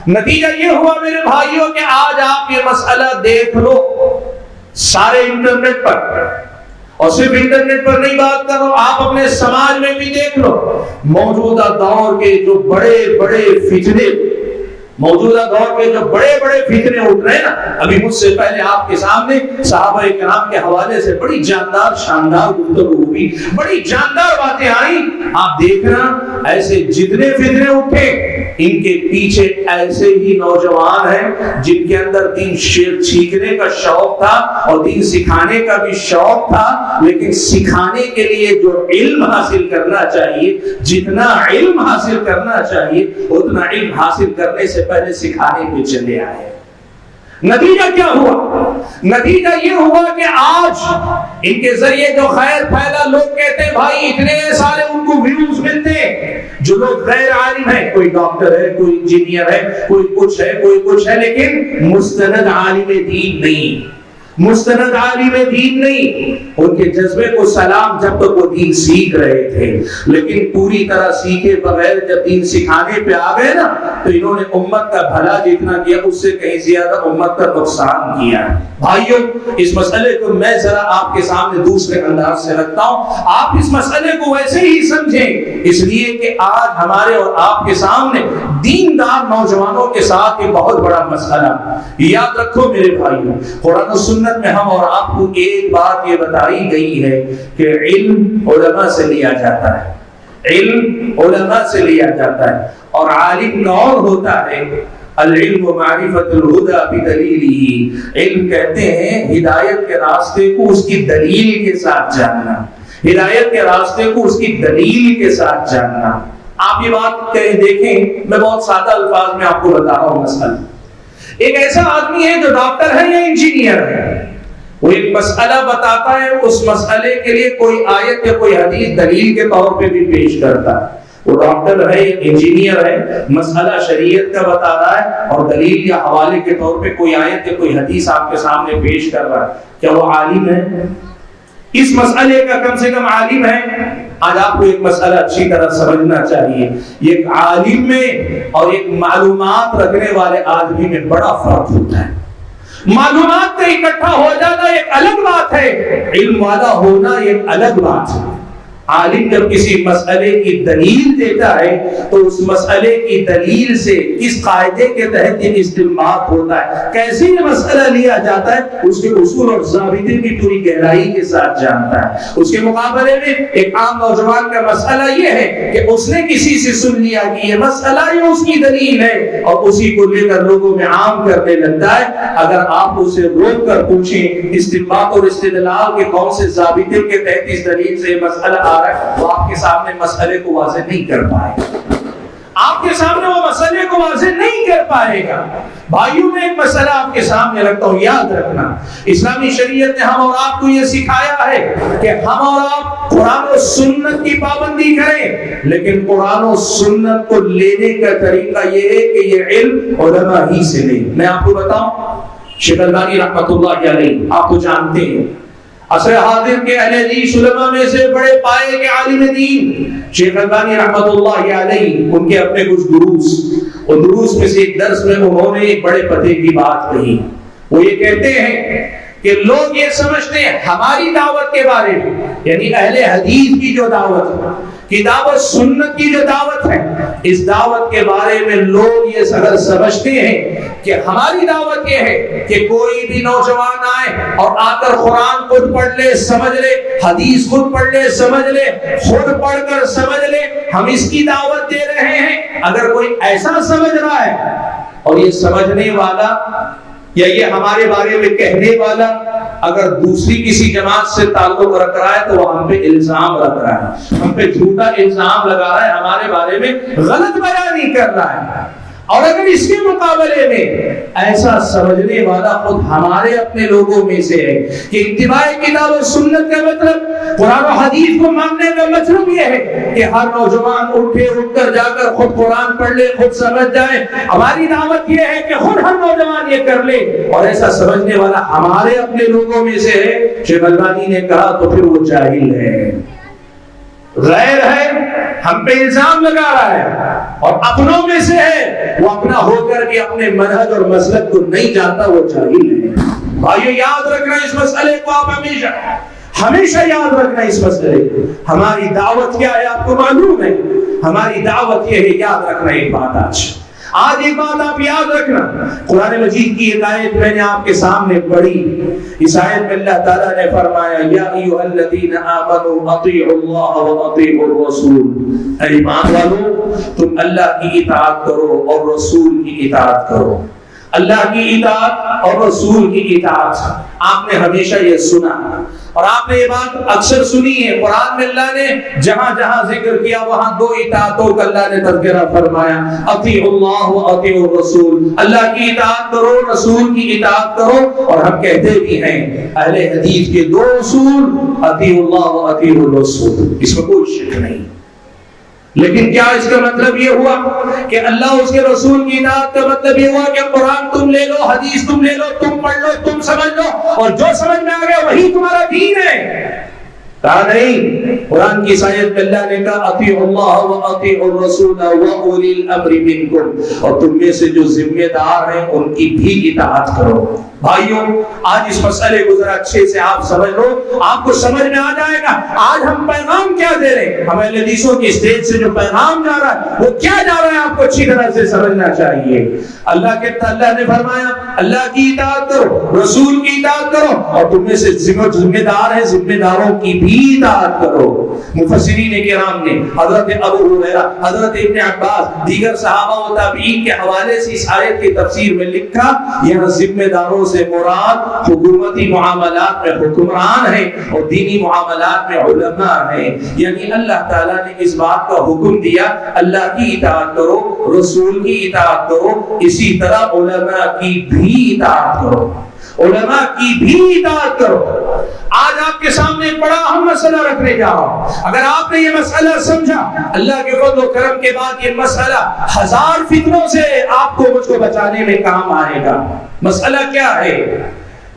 [SPEAKER 1] نتیجہ یہ ہوا میرے بھائیوں کہ آج آپ یہ مسئلہ دیکھ لو سارے انٹرنیٹ پر، اور صرف انٹرنیٹ پر نہیں بات کر رہا ہوں، آپ اپنے سماج میں بھی دیکھ لو موجودہ دور کے جو بڑے بڑے فتنے، موجودہ دور کے جو بڑے بڑے فتنے اٹھ رہے ہیں نا، ابھی مجھ سے پہلے آپ کے سامنے صحابہ کرام کے حوالے سے بڑی جاندار شاندار گفتگو ہوئی، بڑی جاندار باتیں آئیں، آپ دیکھنا ایسے جتنے فتنے اٹھے ان کے پیچھے ایسے ہی نوجوان ہیں جن کے اندر دین سیکھنے کا شوق تھا اور دین سکھانے کا بھی شوق تھا، لیکن سکھانے کے لیے جو علم حاصل کرنا چاہیے، جتنا علم حاصل کرنا چاہیے اتنا علم حاصل کرنے سے پہلے سکھانے پہ چلے آئے۔ نتیجہ کیا ہوا؟ نتیجہ یہ ہوا کہ آج ان کے ذریعے جو خیر پھیلا، لوگ کہتے ہیں بھائی اتنے سارے ان کو ویوز ملتے ہیں، جو لوگ غیر عالم ہے، کوئی ڈاکٹر ہے، کوئی انجینئر ہے، کوئی کچھ ہے، کوئی کچھ ہے، لیکن مستند عالم دین نہیں، مستند عالم دین نہیں، ان کے جذبے کو سلام جب تک وہ دین سیکھ رہے تھے، لیکن پوری طرح سیکھے بغیر جب دین سکھانے پہ آ گئے نا تو انہوں نے امت کا بھلا جتنا کیا اس سے کہیں زیادہ امت کا نقصان کیا۔ بھائیوں، اس مسئلے کو میں ذرا آپ کے سامنے دوسرے انداز سے رکھتا ہوں، آپ اس مسئلے کو ویسے ہی سمجھیں، اس لیے کہ آج ہمارے اور آپ کے سامنے دیندار نوجوانوں کے ساتھ ایک بہت بڑا مسئلہ۔ یاد رکھو میرے بھائیوں، قرآن و سنت میں ہم اور آپ کو ایک بات یہ بتائی گئی ہے کہ علم علماء سے لیا جاتا ہے، علم علماء سے لیا جاتا ہے، اور عالم کون ہوتا ہے؟ العلم معرفت الہدی بدلیلہ، علم کہتے ہیں ہدایت کے راستے کو اس کی دلیل کے ساتھ جاننا، ہدایت کے راستے کو اس کی دلیل کے ساتھ جاننا۔ آپ یہ بات دیکھیں، میں بہت سادہ الفاظ میں آپ کو بتا رہا ہوں مسئلہ۔ ایک ایسا آدمی ہے جو ڈاکٹر ہے یا انجینئر ہے، وہ ایک مسئلہ بتاتا ہے، اس مسئلے کے لیے کوئی آیت یا کوئی حدیث دلیل کے طور پہ بھی پیش کرتا ہے۔ وہ ڈاکٹر ہے، انجینئر ہے، مسئلہ شریعت کا بتا رہا ہے اور دلیل یا حوالے کے طور پہ کوئی آیت یا کوئی حدیث آپ کے سامنے پیش کر رہا ہے، کیا وہ عالم ہے؟ اس مسئلے کا کم سے کم عالم ہے؟ آج آپ کو ایک مسئلہ اچھی طرح سمجھنا چاہیے، ایک عالم میں اور ایک معلومات رکھنے والے آدمی میں بڑا فرق ہوتا ہے۔ معلومات کا اکٹھا ہو جانا ایک الگ بات ہے، علم والا ہونا ایک الگ بات ہے۔ عالم جب کسی مسئلے کی دلیل دیتا ہے تو اس مسئلے کی دلیل سے کس قاعدے کے تحت یہ استنباط ہوتا ہے، کیسے یہ مسئلہ لیا جاتا ہے، اس کے اصول اور ضابطے کی پوری گہرائی کے ساتھ جانتا ہے۔ اس کے مقابلے میں ایک عام نوجوان کا مسئلہ یہ ہے کہ اس نے کسی سے سن لیا کہ یہ مسئلہ یہ اس کی دلیل ہے اور اسی کو لے کر لوگوں میں عام کرنے لگتا ہے۔ اگر آپ اسے روک کر پوچھیں استنباط اور استدلال کے کون سے ضابطے کے تحت اس دلیل سے مسئلہ وہ آپ کے سامنے مسئلے کو واضح نہیں کر پائے گا، آپ کے سامنے وہ مسئلے کو واضح نہیں کر پائے گا۔ بھائیوں، میں ایک مسئلہ آپ کے سامنے رکھتا ہوں، یاد رکھنا، اسلامی شریعت نے ہم اور آپ کو یہ سکھایا ہے کہ ہم اور آپ قرآن و سنت کی پابندی کریں، لیکن قرآن و سنت کو لینے کا طریقہ یہ ہے کہ یہ علم علماء ہی سے لیں۔ میں آپ کو بتاؤں، شیخ البانی رحمۃ اللہ علیہ آپ کو جانتے ہیں، عصر حاضر کے اہل حدیث علماء میں سے بڑے پائے کے عالم دین شیخ البانی رحمۃ اللہ علیہ، ان کے اپنے کچھ دروس، اور دروس میں سے ایک درس میں انہوں نے ایک بڑے پتے کی بات کہی۔ وہ یہ کہتے ہیں کہ لوگ یہ سمجھتے ہیں ہماری دعوت کے بارے میں، یعنی اہل حدیث کی جو دعوت ہے، کی دعوت سنت کی جو دعوت ہے، اس دعوت کے بارے میں لوگ یہ اگر سمجھتے ہیں کہ ہماری دعوت یہ ہے کہ کوئی بھی نوجوان آئے اور آ کر قرآن خود پڑھ لے سمجھ لے، حدیث خود پڑھ لے سمجھ لے، خود پڑھ کر سمجھ لے، ہم اس کی دعوت دے رہے ہیں۔ اگر کوئی ایسا سمجھ رہا ہے اور یہ سمجھنے والا یا یہ ہمارے بارے میں کہنے والا اگر دوسری کسی جماعت سے تعلق رکھ رہا ہے تو وہ ہم پہ الزام رکھ رہا ہے، ہم پہ جھوٹا الزام لگا رہا ہے، ہمارے بارے میں غلط بیانی کر رہا ہے۔ اور اگر اس کے مقابلے میں ایسا سمجھنے والا خود ہمارے اپنے لوگوں میں سے ہے کہ اتباع کتاب و سنت کا مطلب، قرآن و حدیث کو ماننے کا مطلب یہ ہے کہ ہر نوجوان اٹھ کر جا کر خود قرآن پڑھ لے، خود سمجھ جائے، ہماری دعوت یہ ہے کہ خود ہر نوجوان یہ کر لے، اور ایسا سمجھنے والا ہمارے اپنے لوگوں میں سے ہے، شیخ البانی نے کہا تو پھر وہ جاہل ہے، غیر ہے، ہم پہ الزام لگا رہا ہے، اور اپنوں میں سے ہے، وہ اپنا ہو کر کے اپنے منہج اور مسلک کو نہیں جانتا، وہ جاہل ہے۔ بھائیو، یاد رکھنا اس مسئلے کو، آپ ہمیشہ یاد رکھنا اس مسئلے کو۔ ہماری دعوت کیا ہے آپ کو معلوم ہے، ہماری دعوت یہ ہے، یاد رکھنا ایک بات آج ایک بات آپ یاد رکھنا، قرآن مجید کی ایک آیت میں نے آپ کے سامنے پڑھی، اس آیت میں اللہ تعالیٰ نے فرمایا یا ایھا الذین آمنوا اطیعوا اللہ واطیعوا الرسول، اے ایمان والو تم اللہ کی اطاعت کرو اور رسول کی اطاعت کرو۔ اللہ کی اطاعت اور رسول کی اطاعت آپ نے ہمیشہ یہ سنا، اور آپ نے یہ بات اکثر سنی ہے، قرآن میں اللہ نے جہاں جہاں ذکر کیا وہاں دو اطاعتوں کا اللہ نے تذکرہ فرمایا، اطیعوا اللہ و اطیعوا الرسول، اللہ کی اطاعت کرو، رسول کی اطاعت کرو۔ اور ہم کہتے بھی ہیں اہل حدیث کے دو اصول، اطیعوا اللہ و اطیعوا الرسول، اس میں کوئی شک نہیں، لیکن کیا اس کا مطلب یہ ہوا کہ اللہ اس کے رسول کی اطاعت کا مطلب یہ ہوا کہ قرآن تم لے لو، حدیث تم لے لو، تم پڑھ لو، تم سمجھ لو، اور جو سمجھ میں آ گیا وہی تمہارا دین ہے؟ کہا نہیں. قرآن کی آیت میں اللہ نے کہا اطیعوا اللہ واطیعوا الرسول واولی الامر منکم، اور تم میں سے جو ذمہ دار ہیں ان کی بھی اطاعت کرو. بھائیوں آج اس مسئلے کو ذرا اچھے سے آپ سمجھ لو، آپ کو سمجھ میں آ جائے گا آج ہم پیغام کیا دے رہے ہیں. ہمیں حدیثوں کی اسٹیج سے جو پیغام جا رہا ہے وہ کیا جا رہا ہے آپ کو اچھی طرح سے سمجھنا چاہیے. اللہ نے فرمایا اللہ کی اطاعت کرو، رسول کی اطاعت کرو، اور تم میں سے ذمہ دار ہیں ذمہ داروں کی بھی اطاعت کرو. مفسرین کرام نے حضرت ابو ہریرہ، حضرت ابن عباس، دیگر صحابہ و تابعین کے حوالے سے اس آیت کی تفسیر میں لکھا یہاں ذمہ داروں سے مراد حکومتی معاملات میں حکمران ہیں اور دینی معاملات میں علماء ہیں. یعنی اللہ تعالیٰ نے اس بات کا حکم دیا اللہ کی اطاعت کرو، رسول کی اطاعت کرو، اسی طرح علماء کی بھی اطاعت کرو، علماء کی بھی اطاعت کرو. آج آپ کے سامنے بڑا اہم مسئلہ رکھنے جا رہا ہوں. اگر آپ نے یہ مسئلہ سمجھا اللہ کے فضل و کرم کے بعد یہ مسئلہ ہزار فتنوں سے آپ کو مجھ کو بچانے میں کام آئے گا. مسئلہ کیا ہے؟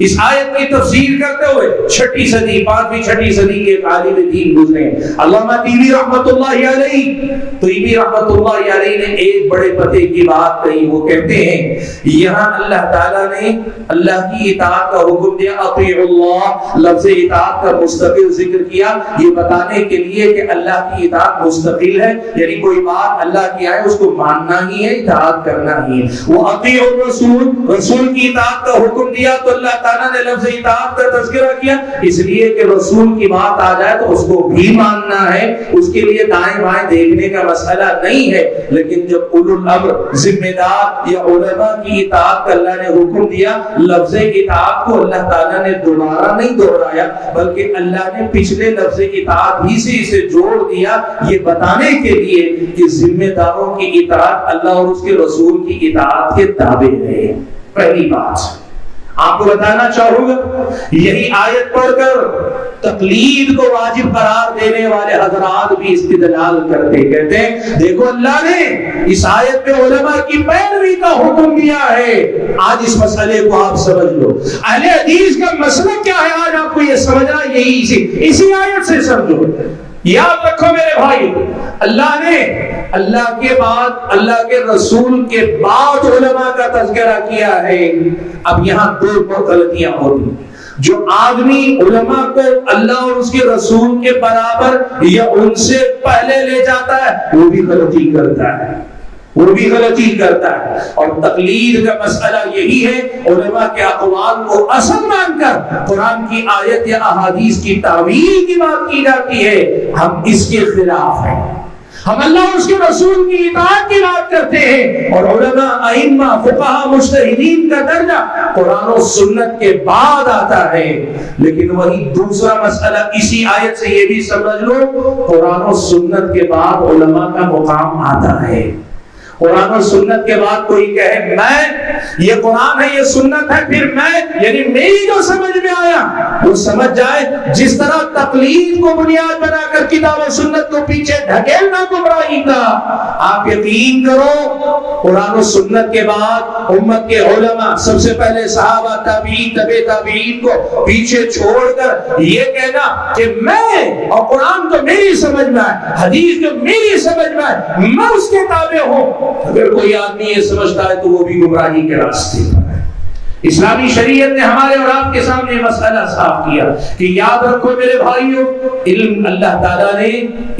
[SPEAKER 1] اس آیت کی تفسیر کرتے ہوئے چھٹی صدی، پانچویں چھٹی صدی کے عالم دین گزرے علامہ طیبی رحمۃ اللہ علیہ. طیبی رحمۃ اللہ علیہ نے ایک بڑے پتے کی بات کہی. وہ کہتے ہیں یہاں اللہ تعالیٰ نے اللہ کی اطاعت کا حکم دیا، اطیعوا اللہ، لفظ اطاعت کا مستقل ذکر کیا یہ بتانے کے لیے کہ اللہ کی اطاعت مستقل ہے، یعنی کوئی بات اللہ کی آئے اس کو ماننا ہی ہے، اطاعت کرنا ہی ہے. وہ اطیعوا الرسول، رسول کی اطاعت کا حکم دیا تو اللہ تعالیٰ نے لفظ اطاعت کا تذکرہ کیا اس لیے کہ رسول کی بات آ جائے تو اس کو بھی ماننا ہے، اس کے لیے دائیں بائیں دیکھنے کا مسئلہ نہیں ہے. لیکن جب اولو الامر ذمہ دار یا علماء کی اطاعت کا اللہ نے حکم دیا، لفظ اطاعت کو اللہ تعالیٰ نے دوبارہ نہیں دہرایا بلکہ اللہ نے پچھلے لفظ اطاعت ہی سے اسے جوڑ دیا یہ بتانے کے لیے کہ ذمہ داروں کی اطاعت اللہ اور اس کے رسول کی اطاعت کے تابع ہے. پہلی بات آپ کو بتانا چاہوں گا یہی آیت پڑھ کر تقلید کو واجب قرار دینے والے حضرات بھی استدلال کرتے کہتے ہیں دیکھو اللہ نے اس آیت میں علماء کی پیروی کا حکم دیا ہے. آج اس مسئلے کو آپ سمجھ لو. اہل حدیث کا مسئلہ کیا ہے آج آپ کو یہ سمجھنا یہی اسی آیت سے سمجھو. یاد رکھو میرے بھائی اللہ نے اللہ کے بعد اللہ کے رسول کے بعد علماء کا تذکرہ کیا ہے. اب یہاں دو غلطیاں ہوتی. جو آدمی علماء کو اللہ اور اس کے رسول کے برابر یا ان سے پہلے لے جاتا ہے وہ بھی غلطی کرتا ہے، وہ بھی غلطی کرتا ہے. اور تقلید کا مسئلہ یہی ہے علماء کے اقوال کو اصل مان کر قرآن کی آیت یا احادیث کی تعویل کی بات کی جاتی ہے، ہم اس کے خلاف ہیں. ہم اللہ اور اس کے رسول کی اطاعت کی بات کرتے ہیں اور علماء، ائمہ، فقہاء، مجتہدین کا درجہ قرآن و سنت کے بعد آتا ہے. لیکن وہی دوسرا مسئلہ اسی آیت سے یہ بھی سمجھ لو قرآن و سنت کے بعد علماء کا مقام آتا ہے. قرآن و سنت کے بعد کوئی کہے میں یہ قرآن ہے یہ سنت ہے پھر میں یعنی میری جو سمجھ میں آیا وہ سمجھ جائے. جس طرح تقلید کو بنیاد بنا کر کتاب و سنت کو پیچھے ڈھکیلنا گمراہی کا، آپ یقین کرو قرآن و سنت کے بعد امت کے علماء سب سے پہلے صحابہ، تابعین، تبع تابعین کو پیچھے چھوڑ کر یہ کہنا کہ میں اور قرآن تو میری سمجھ میں ہے، حدیث جو میری سمجھ میں ہے میں اس کے تابع ہوں. اگر کوئی آدمی یہ سمجھتا ہے تو وہ بھی گمراہی کے راستے پر ہے. اسلامی شریعت نے ہمارے اور آپ کے سامنے مسئلہ صاف کیا کہ یاد رکھو میرے بھائیوں علم اللہ تعالیٰ نے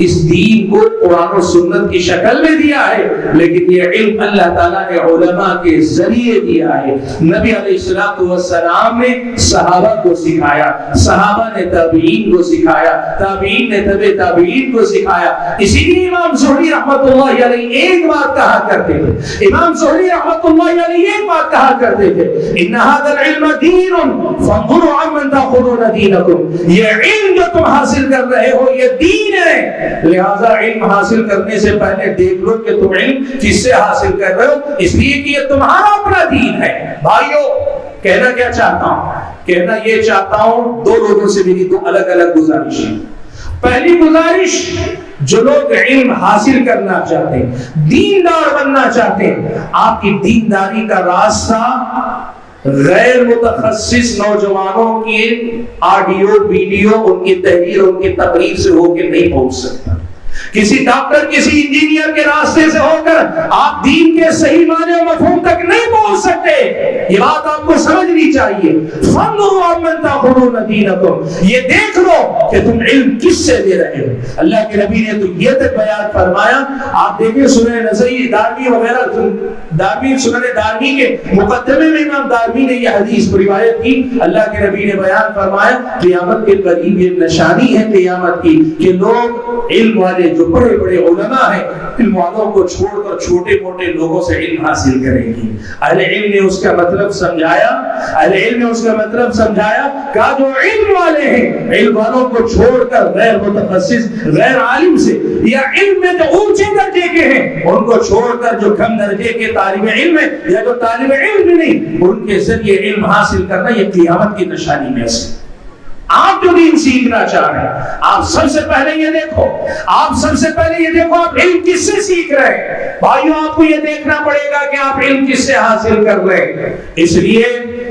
[SPEAKER 1] اس دین کو قرآن و سنت کی شکل میں دیا ہے لیکن یہ علم اللہ تعالیٰ نے علماء کے ذریعے دیا ہے. نبی علیہ السلام نے صحابہ کو سکھایا، صحابہ نے تابعین کو سکھایا، تابعین نے تبع تابعین کو سکھایا. اسی لیے امام زہری رحمۃ اللہ علیہ ایک بات کہا کرتے تھے، امام زہری رحمۃ اللہ علیہ ایک بات کہا کرتے تھے ان هذا العلم دین فانظروا عمن تاخذون دینکم. یہ علم جو تم حاصل کر رہے ہو یہ دین ہے، لہذا علم حاصل کرنے سے پہلے دیکھ لو کہ تم علم کس سے حاصل کر رہے ہو، اس لیے کہ یہ تمہارا اپنا دین ہے. بھائیو کہنا کیا چاہتا ہوں؟ کہنا یہ چاہتا ہوں دو لوگوں سے میری دو الگ الگ گزارش ہے. پہلی گزارش، جو لوگ علم حاصل کرنا چاہتے ہیں، دیندار بننا چاہتے ہیں، آپ کی دینداری کا راستہ غیر متخصص نوجوانوں کی آڈیو ویڈیو، ان کی تحریر، ان کی تقریر سے ہو کے نہیں پہنچ سکتا۔ کسی ڈاکٹر، کسی انجینئر کے راستے سے ہو کر آپ دین کے صحیح معنی و مفہوم تک نہیں پہنچ سکتے۔ یہ بات آپ کو سمجھنی چاہیے۔ فَانظُرُوا عَمَّن تَأْخُذُونَ دِينَكُمْ، یہ دیکھ لو کہ تم علم کس سے لے رہے ہو۔ اللہ کے نبی نے تو یہ تک بیان فرمایا، آپ دیکھیں سنن نسائی، دارمی وغیرہ، دارمی، سنن دارمی کے مقدمے میں امام دارمی نے یہ حدیث روایت کی۔ اللہ کے نبی نے بیان فرمایا قیامت کے قریب یہ نشانی ہے قیامت کی کہ لوگ علم والے جو بڑے بڑے علماء ہیں، علم والوں کو چھوڑ کر چھوٹے موٹے لوگوں سے علم حاصل کریں گے۔ اہل علم نے اس کا مطلب سمجھایا، اہل علم نے اس کا مطلب سمجھایا، کہا جو علم والے ہیں، علم والوں کو چھوڑ کر غیر متخصص، غیر عالم سے، یا علم میں جو اونچے درجے کے ہیں ان کو چھوڑ کر جو کم درجے کے طالب علم ہیں یا جو طالب علم بھی نہیں، ان کے ذریعے علم حاصل کرنا یہ قیامت کی نشانی میں سے۔ آپ جو دین سیکھنا چاہ رہے ہیں، آپ سب سے پہلے یہ دیکھو، آپ سب سے پہلے یہ دیکھو آپ علم کس سے سیکھ رہے ہیں۔ بھائیو، آپ کو یہ دیکھنا پڑے گا کہ آپ علم کس سے حاصل کر رہے ہیں، اس لیے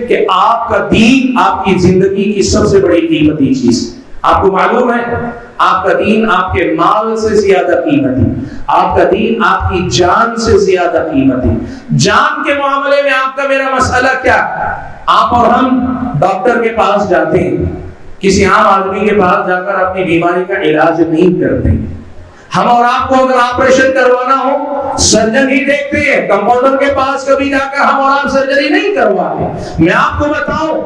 [SPEAKER 1] کہ آپ کا دین آپ کی زندگی کی سب سے بڑی قیمتی چیز ہے۔ آپ کو معلوم ہے آپ کا دین آپ کے مال سے زیادہ قیمتی، آپ کا دین آپ کی جان سے زیادہ قیمتی۔ جان کے معاملے میں آپ کا میرا مسئلہ کیا؟ آپ اور ہم ڈاکٹر کے پاس جاتے ہیں، کسی عام آدمی کے پاس جا کر اپنی بیماری کا علاج نہیں کرتے۔ ہم اور آپ کو اگر آپریشن کروانا ہو سرجن ہی دیکھتے ہیں، کمپاؤنڈر کے پاس کبھی جا کر ہم اور آپ سرجری نہیں کرواتے۔ میں آپ کو بتاؤں،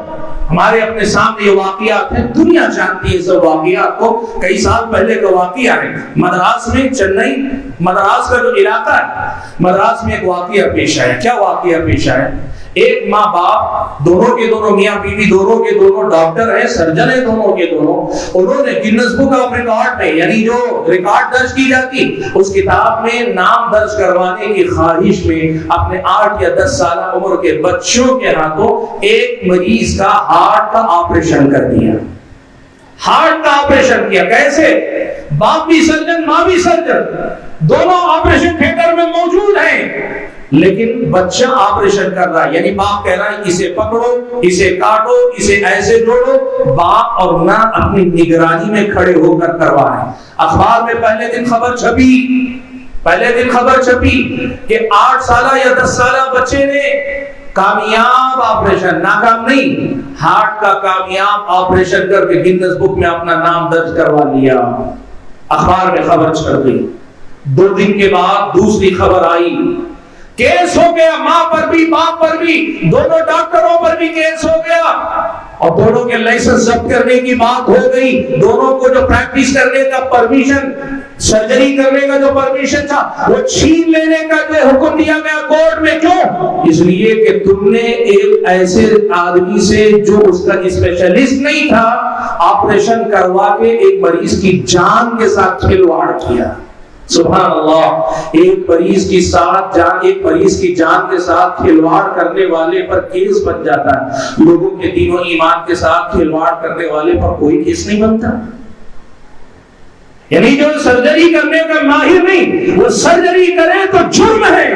[SPEAKER 1] ہمارے اپنے سامنے یہ واقعات ہیں، دنیا جانتی ہے سب واقعات کو۔ کئی سال پہلے کا واقعہ ہے، مدراس میں، چنئی مدراس کا جو علاقہ ہے، مدراس میں ایک واقعہ پیش آیا۔ کیا واقعہ پیش آیا؟ ایک ماں باپ، دونوں کے دونوں میاں بیوی، دونوں کے دونوں ڈاکٹر ہیں، سرجن ہیں دونوں کے دونوں۔ انہوں نے گنس بک آف ریکارڈ میں، یعنی جو ریکارڈ درج کی جاتی اس کتاب میں نام درج کروانے کی خواہش میں اپنے 8 یا 10 سالہ عمر کے بچوں کے ہاتھوں ایک مریض کا ہارٹ کا آپریشن کر دیا۔ ہارٹ کا آپریشن کیا، کیسے؟ باپ بھی سرجن، ماں بھی سرجن، دونوں آپریشن تھیٹر میں موجود ہیں، لیکن بچہ آپریشن کر رہا ہے، یعنی باپ کہہ رہا ہے اسے پکڑو، اسے کاٹو، اسے ایسے جوڑو۔ باپ اور ماں اپنی نگرانی میں کھڑے ہو کر کروا رہے ہیں۔ اخبار میں پہلے دن خبر چھپی کہ 8 سالہ یا 10 سالہ بچے نے کامیاب آپریشن، ناکام نہیں، ہارٹ کا کامیاب آپریشن کر کے گنس بک میں اپنا نام درج کروا لیا۔ اخبار میں خبر چھپ گئی۔ 2 دن کے بعد دوسری خبر آئی، کیس ہو گیا، ماں پر بھی باپ پر بھی، دونوں ڈاکٹروں پر بھی کیس ہو گیا، اور دونوں کے لائسنس ضبط کرنے کی بات ہو گئی۔ دونوں کو جو پریکٹس کرنے کا پرمیشن، سرجری کرنے کا جو پرمیشن تھا وہ چھین لینے کا جو حکم دیا گیا کورٹ میں۔ کیوں؟ اس لیے کہ تم نے ایک ایسے آدمی سے جو اس کا اسپیشلسٹ نہیں تھا آپریشن کروا کے ایک مریض کی جان کے ساتھ کھلواڑ کیا۔ سبحان اللہ، ایک مریض کی جان کے ساتھ کھلواڑ کرنے والے پر کیس بن جاتا ہے۔ لوگوں کے دین و ایمان کے ساتھ کھلواڑ کرنے والے پر کوئی کیس نہیں بنتا۔ یعنی جو سرجری کرنے کا ماہر نہیں، وہ سرجری کرے تو جرم ہے،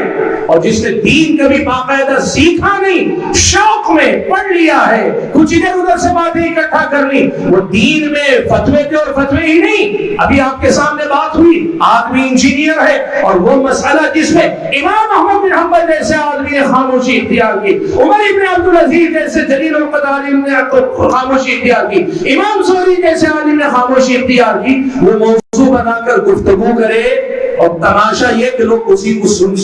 [SPEAKER 1] اور جس نے دین کبھی باقاعدہ سیکھا نہیں، شوق میں پڑھ لیا ہے، کچھ ادھر ادھر سے باتیں اکٹھا کر لی، وہ دین میں فتوے کے اور فتوے ہی نہیں۔ ابھی آپ کے سامنے بات ہوئی، آدمی انجینئر ہے، اور وہ مسئلہ جس میں امام احمد بن حنبل جیسے آدمی نے خاموشی اختیار کی، عمر ابن عبدالعزیز جیسے جلیل القدر عالم نے خاموشی اختیار کی، امام زہری جیسے عالم نے خاموشی اختیار کی، وہ موضوع بنا کر گفتگو کرے، اور تماشا یہ کہ لوگ اسی کو سن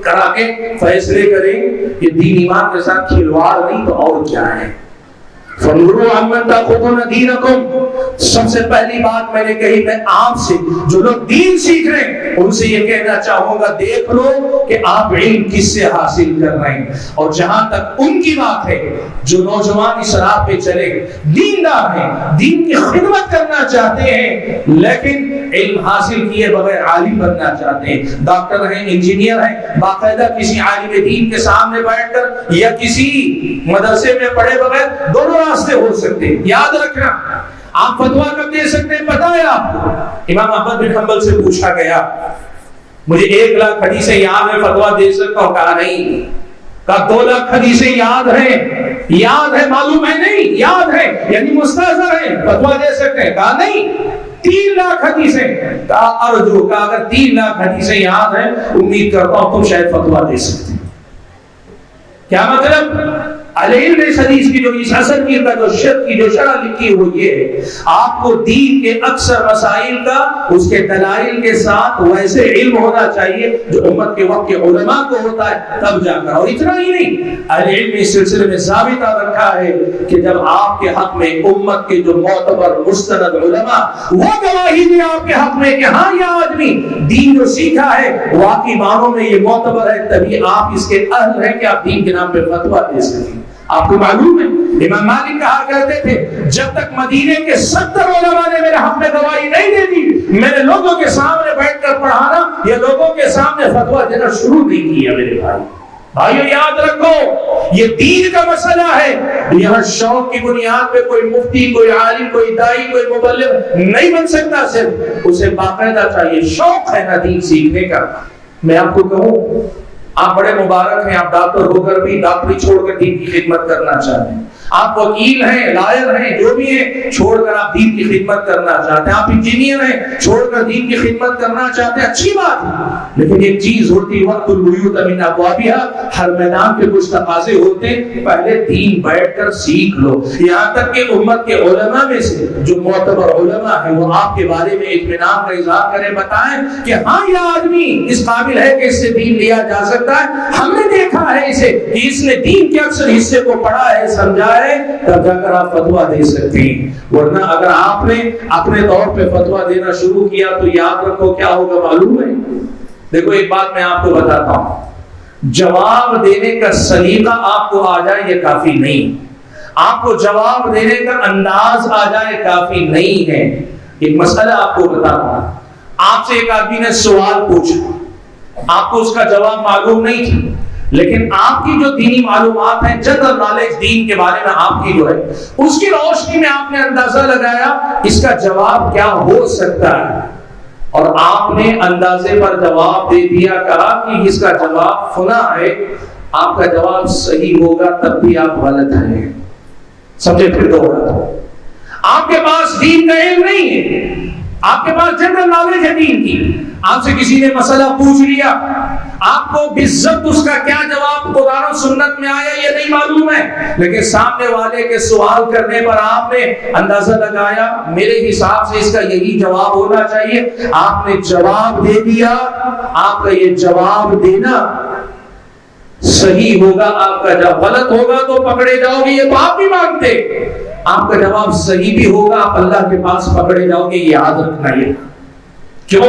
[SPEAKER 1] کرا کے فیصلے کریں۔ یہ دین ایمان کے ساتھ کھلواڑ نہیں تو اور کیا ہے؟ فَانظُرُوا عَمَّن تَأْخُذُونَ دِينَكُمْ، سب سے پہلی بات میں نے کہی، میں آپ سے جو لوگ دین سیکھ رہے ہیں ان سے یہ کہنا چاہوں گا، دیکھ لو کہ آپ علم کس سے حاصل کر رہے ہیں۔ اور جہاں تک ان کی بات ہے جو نوجوان اس راہ پہ چلے، دیندار ہیں، دین کی خدمت کرنا چاہتے ہیں، لیکن علم حاصل کیے بغیر عالم بننا چاہتے ہیں، ڈاکٹر ہیں، انجینئر ہیں، باقاعدہ کسی عالم دین کے سامنے بیٹھ کر یا کسی مدرسے میں پڑھے بغیر دونوں راستے ہو سکتے ہیں۔ یاد رکھنا، آپ فتوا کب دے سکتے ہیں پتا ہے آپ کو؟ امام احمد بن حنبل سے پوچھا گیا مجھے 1 لاکھ حدیثیں یاد ہے فتوا دے سکتا ہوں؟ کہا نہیں. کہا 2 لاکھ حدیثیں یاد ہیں؟ یاد ہے معلوم ہے نہیں؟ یاد ہے یعنی مستحضر ہے فتوا دے سکتے ہیں؟ کہا نہیں. 3 لاکھ حدیثیں. کہا ارجو، کہا اگر 3 لاکھ حدیثیں یاد ہیں امید کرتا ہوں تم شاید فتوا دے سکتے. کیا مطلب؟ علم اس حدیث کی جو اس اثر کی جو شرط کی جو شرح لکھی وہ یہ ہے آپ کو دین کے اکثر مسائل کا اس کے دلائل کے ساتھ ویسے علم ہونا چاہیے جو امت کے وقت کے علماء کو ہوتا ہے تب جا کر. اور اتنا ہی نہیں، علم اس سلسلے میں ثابت رکھا ہے کہ جب آپ کے حق میں امت کے جو معتبر مستند علماء وہ گواہی دیں آپ کے حق میں کہ ہاں یہ آدمی دین جو سیکھا ہے واقعی معنوں میں یہ معتبر ہے، تبھی آپ اس کے اہل ہیں کہ آپ دین کے نام پہ فتوا دے سکیں. آپ کو معلوم ہے امام مالک کہا کرتے تھے جب تک مدینے کے 70 علماء نے میرے حق میں گواہی نہیں دے دی میں نے لوگوں کے سامنے بیٹھ کر پڑھانا یا لوگوں کے سامنے فتوا دینا شروع نہیں کیا. میرے بھائیو یاد رکھو یہ دین کا مسئلہ ہے. یہاں شوق کی بنیاد پہ کوئی مفتی، کوئی عالم، کوئی دائی، کوئی مبلغ نہیں بن سکتا. صرف اسے باقاعدہ چاہیے شوق ہے نا دین سیکھنے کا. میں آپ کو کہوں آپ بڑے مبارک ہیں، آپ ڈاکٹر ہو کر بھی ڈاکٹری چھوڑ کر دین کی خدمت کرنا چاہتے ہیں. آپ وکیل ہیں، لائر ہیں، جو بھی ہیں، چھوڑ کر آپ دین کی خدمت کرنا چاہتے ہیں. آپ انجینئر ہیں، چھوڑ کر دین کی خدمت کرنا چاہتے ہیں. اچھی بات ہے، لیکن ایک چیز ہوتی وقت البیوت من ابوابها. ہر میدان کے کچھ تقاضے ہوتے ہیں، پہلے دین بیٹھ کر سیکھ لو. یہاں تک کہ امت کے علماء میں سے جو معتبر علماء ہیں وہ آپ کے بارے میں اطمینان کا اظہار کریں، بتائیں کہ ہاں یہ آدمی اس قابل ہے کہ اس سے دین لیا جا سکتا ہے. ہم نے دیکھا ہے اسے کہ اس نے دین کے اکثر حصے کو پڑھا ہے، سمجھا ہے، تب جا کر آپ فتوا دے سکتے ہیں. ورنہ اگر آپ نے اپنے طور پہ فتوا دینا شروع کیا تو یاد رکھو کیا ہوگا معلوم ہے. دیکھو ایک بات میں آپ کو بتاتا ہوں، جواب دینے کا سلیقہ آپ کو آ جائے یہ کافی نہیں. آپ کو جواب دینے کا انداز آ جائے کافی نہیں ہے. ایک مسئلہ آپ کو بتاتا ہوں. آپ سے ایک آدمی نے سوال پوچھا، آپ کو اس کا جواب معلوم نہیں تھا، لیکن آپ کی جو دینی معلومات ہیں، جنرل نالج دین کے بارے میں آپ کی جو ہے اس کی روشنی میں آپ نے اندازہ لگایا اس کا جواب کیا ہو سکتا ہے، اور آپ نے اندازے پر جواب دے دیا، کہا کہ اس کا جواب فلاں ہے. آپ کا جواب صحیح ہوگا تب بھی آپ غلط ہیں. سمجھے؟ پھر دوہراتا ہوں، آپ کے پاس دین کا علم نہیں ہے، آپ کے پاس جنرل نالج ہے دین کی. آپ سے کسی نے مسئلہ پوچھ لیا، آپ کو بالضبط اس کا کیا جواب قرآن و سنت میں آیا یہ نہیں معلوم ہے، لیکن سامنے والے کے سوال کرنے پر آپ نے اندازہ لگایا میرے حساب سے اس کا یہی جواب ہونا چاہیے. آپ نے جواب دے دیا. آپ کا یہ جواب دینا صحیح ہوگا، آپ کا جواب غلط ہوگا تو پکڑے جاؤ گے، یہ تو آپ بھی مانتے. آپ کا جواب صحیح بھی ہوگا، آپ اللہ کے پاس پکڑے جاؤ گے، یہ یاد رکھنا. یہ کیوں؟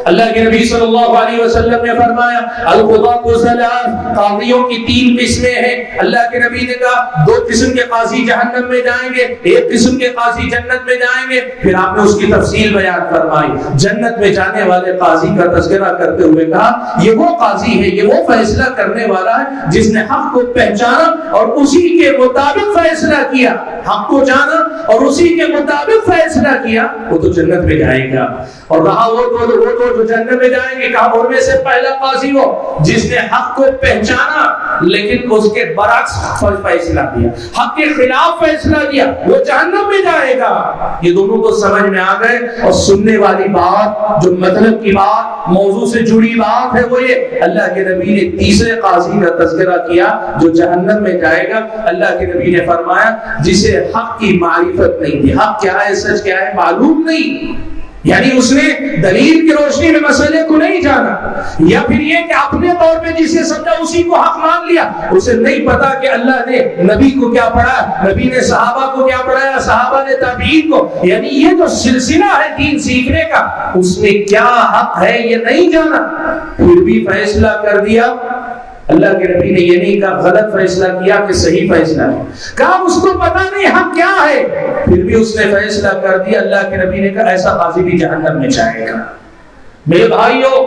[SPEAKER 1] اللہ کے نبی صلی اللہ علیہ وسلم نے فرمایا القضاة ثلاث، قاضیوں کی 3 قسمیں ہیں. اللہ کے نبی نے کہا 2 قسم کے قاضی جہنم میں جائیں گے، 1 قسم کے قاضی جنت میں جائیں گے. پھر آپ نے اس کی تفصیل بیان فرمائی. جنت میں جانے والے قاضی کا تذکرہ کرتے ہوئے کہا یہ وہ قاضی ہے، یہ وہ فیصلہ کرنے والا ہے جس نے حق کو پہچانا اور اسی کے مطابق فیصلہ کیا. حق کو جانا اور اسی کے مطابق فیصلہ کیا، وہ تو جنت میں جائے گا. اور رہا وہ تو جو جنت میں جائیں گے، کہا ان میں سے پہلا قاضی وہ جس نے حق کو پہچانا لیکن اس کے برعکس فیصلہ دیا، حق کے خلاف فیصلہ دیا، وہ جہنم میں جائے گا. یہ دونوں تو سمجھ میں آ گئے. اور سننے والی بات، جو مطلب کی بات، موضوع سے جڑی بات ہے وہ یہ اللہ کے نبی نے تیسرے قاضی کا تذکرہ کیا جو جہنم میں جائے گا. اللہ کے نبی نے فرمایا جسے حق کی معرفت نہیں تھی، حق کیا ہے سچ کیا ہے معلوم نہیں، یعنی اس نے دلیل کی روشنی میں مسئلے کو نہیں جانا، یا پھر یہ کہ اپنے طور پہ جسے سمجھا اسی کو حق مان لیا. اسے نہیں پتا کہ اللہ نے نبی کو کیا پڑھایا، نبی نے صحابہ کو کیا پڑھایا، صحابہ نے تابعین کو. یعنی یہ جو سلسلہ ہے دین سیکھنے کا اس میں کیا حق ہے یہ نہیں جانا، پھر بھی فیصلہ کر دیا. اللہ کے نبی نے یہ نہیں کہا غلط فیصلہ کیا کہ صحیح فیصلہ ہے، کہا اس کو پتا نہیں حق کیا ہے، پھر بھی اس نے فیصلہ کر دیا. اللہ کے نبی نے کہا ایسا قاضی بھی جہنم میں جائے گا. میرے بھائیوں،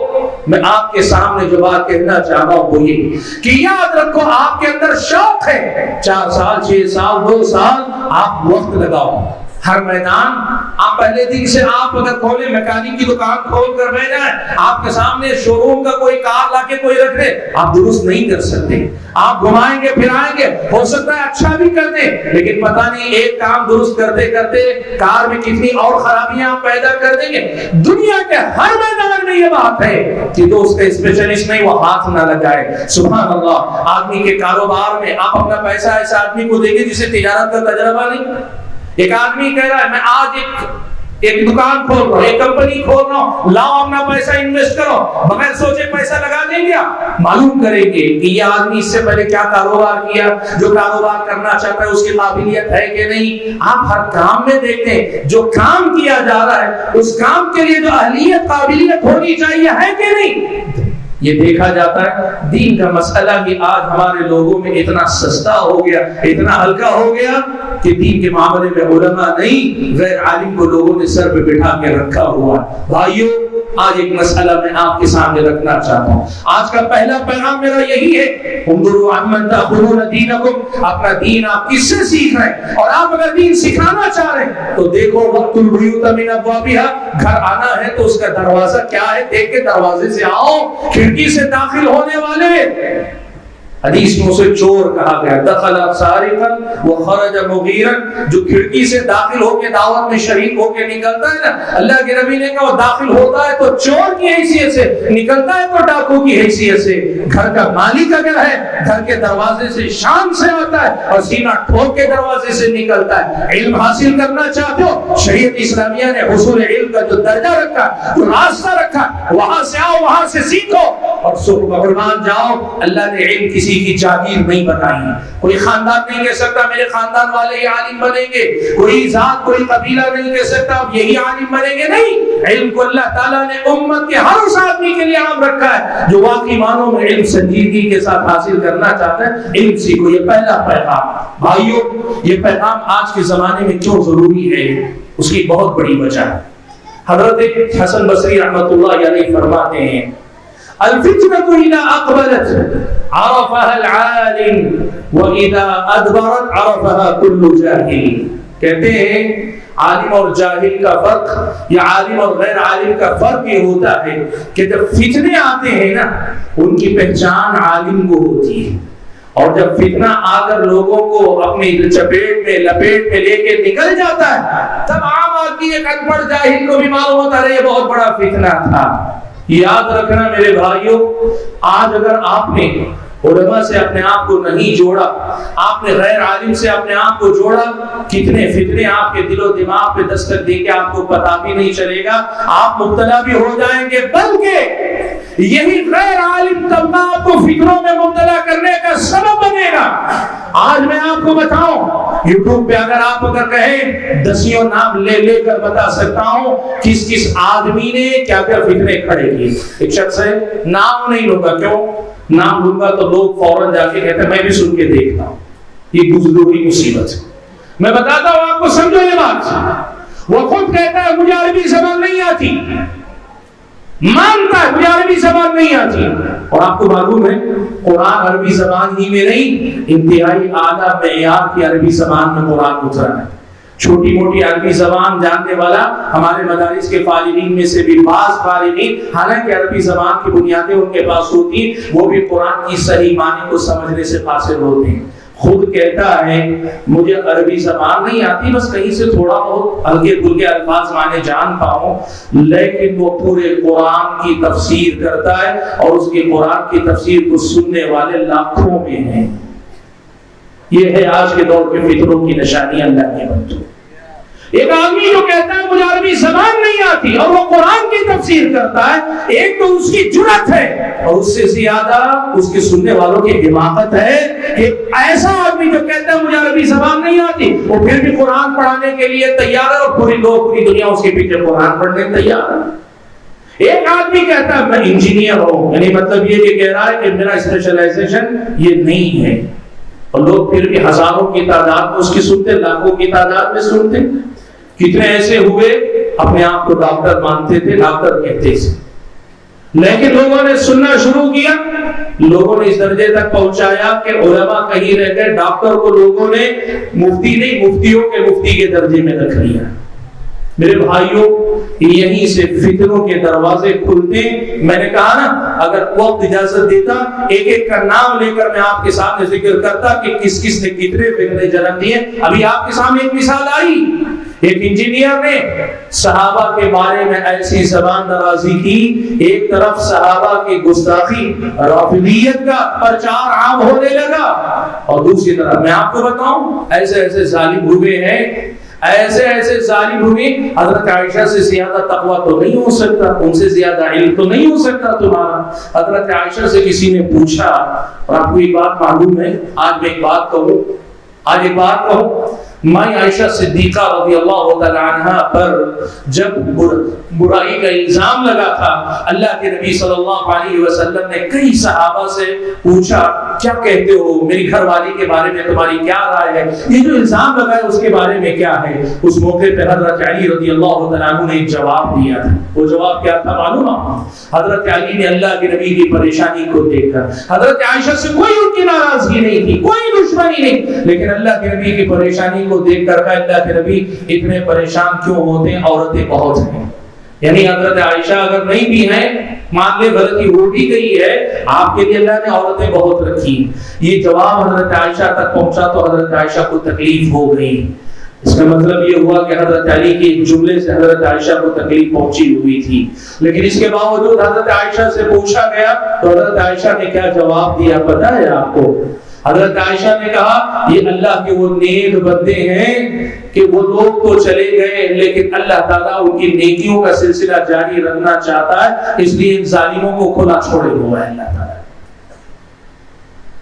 [SPEAKER 1] میں آپ کے سامنے جو بات کہنا چاہ رہا ہوں وہ یہ کہ یاد رکھو آپ کے اندر شوق ہے، 4 سال 6 سال 2 سال آپ وقت لگاؤ. ہر میدان آپ پہلے دن سے آپ اگر کھولے میکینک کی دکان کھول کر بیٹھ جائیں, آپ کے سامنے شو روم کا کوئی کار لا کے کوئی رکھ دے, آپ درست نہیں کر سکتے. آپ گھمائیں گے پھرائیں گے, ہو سکتا ہے اچھا بھی کر دیں, لیکن پتہ نہیں ایک کام درست کرتے کرتے کار میں کتنی اور خرابیاں آپ پیدا کر دیں گے. دنیا کے ہر میدان میں یہ بات ہے کہ جو اس کا اسپیشلسٹ نہیں وہ ہاتھ نہ لگائے. سبحان اللہ. آدمی کے کاروبار میں آپ اپنا پیسہ ایسا آدمی کو دیں گے جسے تجارت کا تجربہ نہیں. ایک آدمی کہہ رہا ہے میں آج ایک دکان کھول رہا ہوں, ایک کمپنی کھول رہا ہوں, لاؤ اپنا پیسہ انویسٹ کرو, بغیر سوچے پیسہ لگا دیں گے. معلوم کریں گے کہ یہ آدمی اس سے پہلے کیا کاروبار کیا, جو کاروبار کرنا چاہتا ہے اس کی قابلیت ہے کہ نہیں. آپ ہر کام میں دیکھتے ہیں جو کام کیا جا رہا ہے اس کام کے لیے جو اہلیت قابلیت ہونی چاہیے ہے کہ نہیں, یہ دیکھا جاتا ہے. دین کا مسئلہ بھی آج ہمارے لوگوں میں اتنا سستا ہو گیا, اتنا ہلکا ہو گیا کہ دین کے معاملے میں علماء نہیں غیر عالم کو لوگوں نے سر پہ بٹھا کے رکھا ہوا. بھائیو, آج ایک مسئلہ میں آپ کے سامنے رکھنا چاہتا ہوں. آج کا پہلا پیغام میرا یہی ہے, انظروا عمن تأخذون دینکم, اپنا دین آپ کس سے سیکھ رہے ہیں, اور آپ اگر دین سکھانا چاہ رہے ہیں تو دیکھو وقت البیوت من ابوابها, گھر آنا ہے تو اس کا دروازہ کیا ہے دیکھ کے دروازے سے آؤ, کھڑکی سے داخل ہونے والے. حدیث میں اسے چور کہا گیا, دخل سارقا وخرج مغیرا, جو کھڑکی سے داخل ہو کے دعوت میں شریک ہو کے نکلتا ہے نا, اللہ کے نبی نے کہا وہ داخل ہوتا ہے تو چور کی حیثیت سے, نکلتا ہے تو ڈاکو کی حیثیت سے. گھر کا مالک اگر ہے گھر کے دروازے سے شان سے آتا ہے اور سینہ ٹھوک کے دروازے سے نکلتا ہے. علم حاصل کرنا چاہتے ہو, شریعت اسلامیہ نے حصول علم کا جو درجہ رکھا, جو راستہ رکھا, وہاں سے آؤ, وہاں سے سیکھو اور قربان جاؤ. اللہ نے علم کسی کی جاگیر نہیں بنائی. کوئی خاندان نہیں کہہ سکتا میرے خاندان والے ہی عالم بنیں گے, کوئی ذات کوئی قبیلہ نہیں کہہ سکتا اب یہی عالم بنیں گے. نہیں, علم کو اللہ تعالیٰ نے امت کے ہر اس آدمی کے لیے عام رکھا ہے جو واقعی معنوں میں علم سنجیدگی کے ساتھ حاصل کرنا چاہتا ہے. علم سیکھو, یہ پہلا پیغام. بھائیو, یہ پیغام آج کے زمانے میں کیوں ضروری ہے, اس کی بہت بڑی وجہ ہے. حضرت حسن بصری رحمۃ اللہ علیہ فرماتے ہیں, الفتنة إذا أقبلت عرفها العالم وإذا أدبرت عرفها كل جاهل. کہتے ہیں عالم اور جاہل کا فرق یا عالم اور غیر عالم کا فرق یہ ہوتا ہے کہ جب فتنے آتے ہیں نا ان کی پہچان عالم کو ہوتی ہے, اور جب فتنہ آ کر لوگوں کو اپنی چپیٹ میں لپیٹ میں لے کے نکل جاتا ہے تب عام آدمی ایک ان پڑھ جاہل کو بھی معلوم ہوتا ہے یہ بہت بڑا فتنہ تھا. یاد رکھنا میرے بھائیوں, آج اگر آپ نے علماء سے اپنے آپ کو نہیں جوڑا, آپ نے غیر عالم سے اپنے آپ کو جوڑا, کتنے فتنے آپ کے دل و دماغ پہ دستک دیں گے آپ کو پتہ بھی نہیں چلے گا, آپ مبتلا بھی ہو جائیں گے. بلکہ یہی غیر عالم طبقہ آپ کو فکروں میں مبتلا کرنے کا سبب بنے گا. آج میں آپ کو بتاؤں, یوٹیوب پہ اگر کہیں دسیوں نام لے لے کر بتا سکتا ہوں کس کس آدمی نے کیا کیا فتنے کھڑے کیے. ایک شخص ہے, نام نہیں لوں گا, کیوں نام لوں گا تو لوگ فوراً جا کے کہتے ہیں میں بھی سن کے دیکھتا ہوں, یہ گزروں کی مصیبت ہے. میں بتاتا ہوں آپ کو, سمجھو یہ بات. وہ خود کہتا ہے مجھے عربی زبان نہیں آتی, مانتا ہے مجھے عربی زبان نہیں آتی, اور آپ کو معلوم ہے قرآن عربی زبان ہی میں نہیں انتہائی اعلیٰ معیار کی عربی زبان میں قرآن اترا ہے. چھوٹی موٹی عربی زبان جاننے والا ہمارے مدارس کے فارغین میں سے بھی بعض فارغین, حالانکہ عربی زبان کی بنیادیں ان کے پاس ہوتی, وہ بھی قرآن کی صحیح معنی کو سمجھنے سے قاصر ہوتے ہیں. خود کہتا ہے مجھے عربی زبان نہیں آتی, بس کہیں سے تھوڑا بہت ہلکے پھلکے الفاظ معنی جان پاؤں, لیکن وہ پورے قرآن کی تفسیر کرتا ہے اور اس کے قرآن کی تفسیر کو سننے والے لاکھوں میں ہیں. یہ ہے آج کے دور کے فطروں کی نشانی. اللہ کے بندوں, ایک آدمی جو کہتا ہے مجھے عربی زبان نہیں آتی اور وہ قرآن کی تفسیر کرتا ہے, ایک تو اس کی جرأت ہے اور اس سے زیادہ اس کے سننے والوں کی حماقت ہے کہ ایسا آدمی جو کہتا ہے مجھے عربی زبان نہیں آتی وہ پھر بھی قرآن پڑھانے کے لیے تیار ہے اور پوری دنیا اس کے پیچھے قرآن پڑھنے تیار ہے. ایک آدمی کہتا ہے میں انجینئر ہوں, یعنی مطلب یہ کہ کہہ رہا ہے کہ میرا اسپیشلائزیشن یہ نہیں ہے, اور لوگ پھر بھی ہزاروں کی تعداد میں اس کی سنتے, لاکھوں کی تعداد میں سنتے. کتنے ایسے ہوئے اپنے آپ کو ڈاکٹر مانتے تھے, ڈاکٹر کہتے تھے, لیکن لوگوں نے سننا شروع کیا لوگوں نے اس درجے تک پہنچایا کہ علماء کہیں رہ گئے، ڈاکٹر کو لوگوں نے مفتی نہیں مفتیوں کے مفتی کے درجے میں رکھ لیا۔ میرے بھائیوں، یہیں سے فتنوں کے دروازے کھلتے۔ میں نے کہا نا، اگر وقت اجازت دیتا ایک ایک کا نام لے کر میں آپ کے سامنے ذکر کرتا کہ کس کس نے کتنے فتنے جنم دیے۔ ابھی آپ کے سامنے ایک مثال آئی، ایک انجینئر نے صحابہ کے بارے میں ایسی زبان درازی کی، ایک طرف صحابہ کی گستاخی رافضیت کا پرچار عام ہونے لگا، اور دوسری طرف میں آپ کو بتاؤں ایسے ایسے ظالم ہوئے ہیں، ایسے ظالم ہوئے۔ حضرت عائشہ سے زیادہ تقویٰ تو نہیں ہو سکتا، ان سے زیادہ علم تو نہیں ہو سکتا تمہارا۔ حضرت عائشہ سے کسی نے پوچھا، اور آپ کو ایک بات معلوم ہے، آج میں ایک بات کہوں، ماں عائشہ صدیقہ رضی اللہ تعالی عنہا پر جب برائی کا الزام لگا تھا، اللہ کے نبی صلی اللہ علیہ وسلم نے کئی صحابہ سے پوچھا، کیا کہتے ہو میری گھر والی کے بارے میں، تمہاری کیا رائے ہے، یہ جو الزام لگا ہے اس کے بارے میں کیا ہے؟ اس موقع پہ حضرت علی رضی اللہ تعالیٰ عنہ نے ایک جواب دیا تھا۔ وہ جواب کیا تھا معلوم ہے؟ حضرت علی نے اللہ کے نبی کی پریشانی کو دیکھ کر، حضرت عائشہ سے کوئی ان کی ناراضگی نہیں تھی، کوئی دشمنی نہیں، لیکن اللہ کے نبی کی پریشانی کو دیکھ کر کہا، اللہ کے نبی اتنے پریشان کیوں ہوتے ہیں، عورتیں بہت ہیں۔ یعنی حضرت عائشہ اگر نہیں بھی ہیں، مان لے غلطی ہو بھی گئی ہے، آپ کے لیے اللہ نے عورتیں بہت رکھی۔ یہ جواب حضرت عائشہ تک پہنچا تو حضرت عائشہ کو تکلیف ہو گئی۔ اس کا مطلب یہ ہوا کہ حضرت علی کے جملے سے حضرت عائشہ کو تکلیف پہنچی ہوئی تھی، لیکن اس کے باوجود حضرت عائشہ سے پوچھا گیا تو حضرت عائشہ نے کیا جواب دیا پتہ ہے آپ کو؟ حضرت عائشہ نے کہا، یہ اللہ کے وہ نیک بندے ہیں کہ وہ لوگ تو چلے گئے لیکن اللہ تعالیٰ ان کی نیکیوں کا سلسلہ جاری رکھنا چاہتا ہے، اس لیے ان ظالموں کو کھلا چھوڑے ہوا ہے اللہ تعالیٰ۔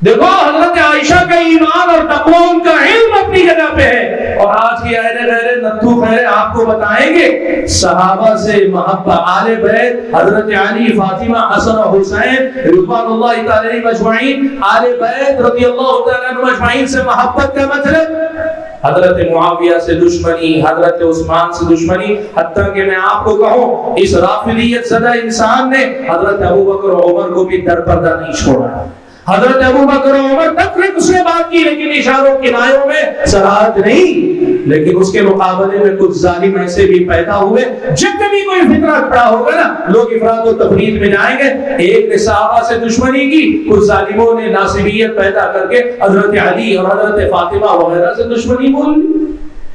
[SPEAKER 1] دیکھو حضرت عائشہ کا ایمان اور تقویٰ، ان کا علم اپنی جگہ پہ ہے، اور آج کی اہل غیر نتھو خیر آپ کو بتائیں گے صحابہ سے محبت، آل بیت حضرت علی، فاطمہ، حسن و حسین رضوان اللہ تعالی علیہم اجمعین، آل بیت رضی اللہ تعالی عنہم اجمعین سے محبت کا مطلب حضرت معاویہ سے دشمنی، حضرت عثمان سے دشمنی، حتیٰ کہ میں آپ کو کہوں اس رافضیت زدہ انسان نے حضرت ابوبکر و عمر کو بھی درپردہ نہیں چھوڑا۔ حضرت ابوبکر و عمر تک نے اس سے بات کی لیکن اشاروں کنایوں میں صراحت نہیں، لیکن اس کے مقابلے میں کچھ ظالم ایسے بھی پیدا ہوئے، جب کبھی کوئی فتنہ کھڑا ہوگا نا لوگ افراد و تفرید میں جائیں گے۔ ایک نے صحابہ سے دشمنی کی، کچھ ظالموں نے ناصبیت پیدا کر کے حضرت علی اور حضرت فاطمہ وغیرہ سے دشمنی بول لی۔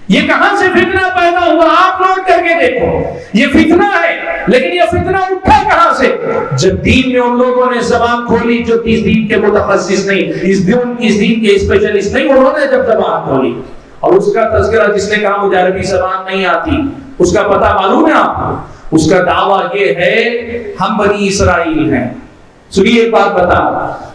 [SPEAKER 1] یہ کہاں سے فتنہ پیدا ہوا آپ نوٹ کر کے دیکھو، یہ فتنہ ہے، لیکن یہ فتنہ اٹھا کہاں سے؟ جب دین میں ان لوگوں نے زبان کھولی جو اس دین کے متخصص نہیں، اس دین کے اسپیشلسٹ نہیں، انہوں نے جب زبان کھولی، اور اس کا تذکرہ جس نے کہا مجھے عربی زبان نہیں آتی، اس کا پتہ معلوم ہے آپ کو؟ اس کا دعویٰ یہ ہے ہم بنی اسرائیل ہیں۔ سنیے ایک بات بتا،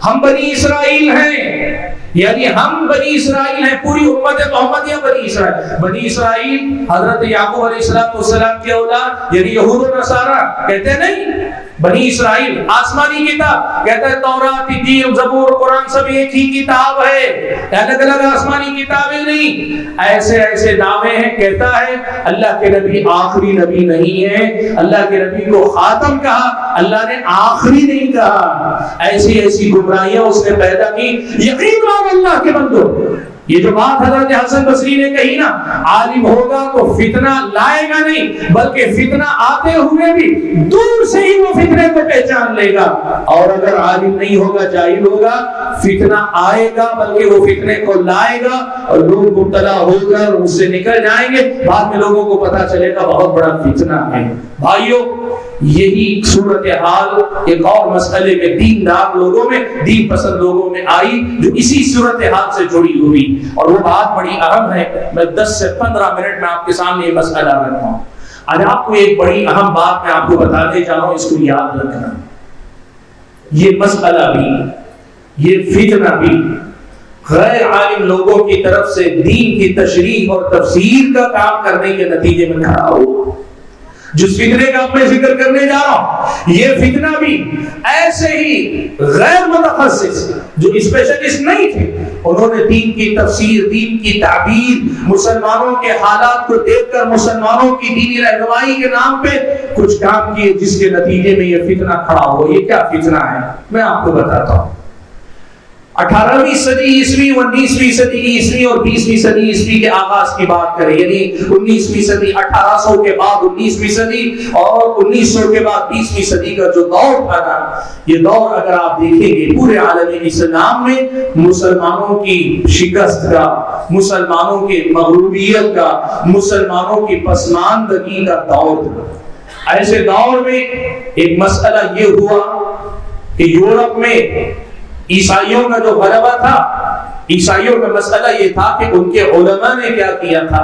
[SPEAKER 1] ہم بنی اسرائیل ہیں، یعنی ہم بنی اسرائیل ہیں، پوری امت محمد یا بنی اسرائیل؟ بنی اسرائیل حضرت یعقوب علیہ السلام کی اولاد، یعنی یہود و نصارہ کہتے نہیں، بنی اسرائیل آسمانی کتاب کہتا ہے تورات، انجیل، زبور، قرآن سب ایک ہی کتاب ہے، الگ الگ آسمانی کتابیں نہیں۔ ایسے دعوے ہیں، کہتا ہے اللہ کے نبی آخری نبی نہیں ہے، اللہ کے نبی کو خاتم کہا، اللہ نے آخری نہیں کہا۔ ایسی گمراہیاں اس نے پیدا کی۔ یقین مانو اللہ کے بندو، یہ جو بات حضرت حسن بصری نے کہی نا، عالم ہوگا تو فتنہ لائے گا نہیں، بلکہ فتنہ آتے ہوئے بھی دور سے ہی وہ فتنے کو پہچان لے گا، اور اگر عالم نہیں ہوگا، جاہل ہوگا، فتنہ آئے گا بلکہ وہ فتنے کو لائے گا، اور لوگ مبتلا ہو کر اس سے نکل جائیں گے، بعد میں لوگوں کو پتا چلے گا بہت بڑا فتنہ ہے۔ بھائیو، یہی صورتحال ایک اور مسئلے میں دیندار لوگوں میں، دین پسند لوگوں میں آئی، جو اسی صورتحال سے جڑی ہوئی، اور وہ بات بڑی اہم ہے۔ میں 10 سے 15 منٹ میں آپ کے سامنے یہ مسئلہ رکھتا ہوں۔ آج آپ کو ایک بڑی اہم بات میں آپ کو بتانے جا رہا ہوں، اس کو یاد رکھنا۔ یہ مسئلہ بھی، یہ فتنہ بھی غیر عالم لوگوں کی طرف سے دین کی تشریح اور تفسیر کا کام کرنے کے نتیجے میں کھڑا ہوا۔ جس فتنے کا میں ذکر کرنے جا رہا ہوں یہ فتنہ بھی ایسے ہی غیر متخصص جو اسپیشلسٹ نہیں تھے، انہوں نے دین کی تفسیر، دین کی تعبیر، مسلمانوں کے حالات کو دیکھ کر مسلمانوں کی دینی رہنمائی کے نام پہ کچھ کام کیے، جس کے نتیجے میں یہ فتنہ کھڑا ہو۔ یہ کیا فتنہ ہے میں آپ کو بتاتا ہوں۔ 18ویں صدی عیسوی، 19ویں صدی عیسوی اور 20ویں صدی عیسوی کے آغاز کی بات کریں، یعنی 19ویں صدی، 1800 کے بعد 19ویں صدی اور 1900 کے بعد 20ویں صدی کا جو دور تھا نا، یہ دور اگر آپ دیکھیں گے پورے عالم اسلام میں مسلمانوں کی شکست کا، مسلمانوں کے مغلوبیت کا، مسلمانوں کی پسماندگی کا دور تھا۔ ایسے دور میں ایک مسئلہ یہ ہوا کہ یورپ میں عیسائیوں کا جو غلبہ تھا، عیسائیوں کا مسئلہ یہ تھا کہ ان کے علماء نے کیا کیا تھا،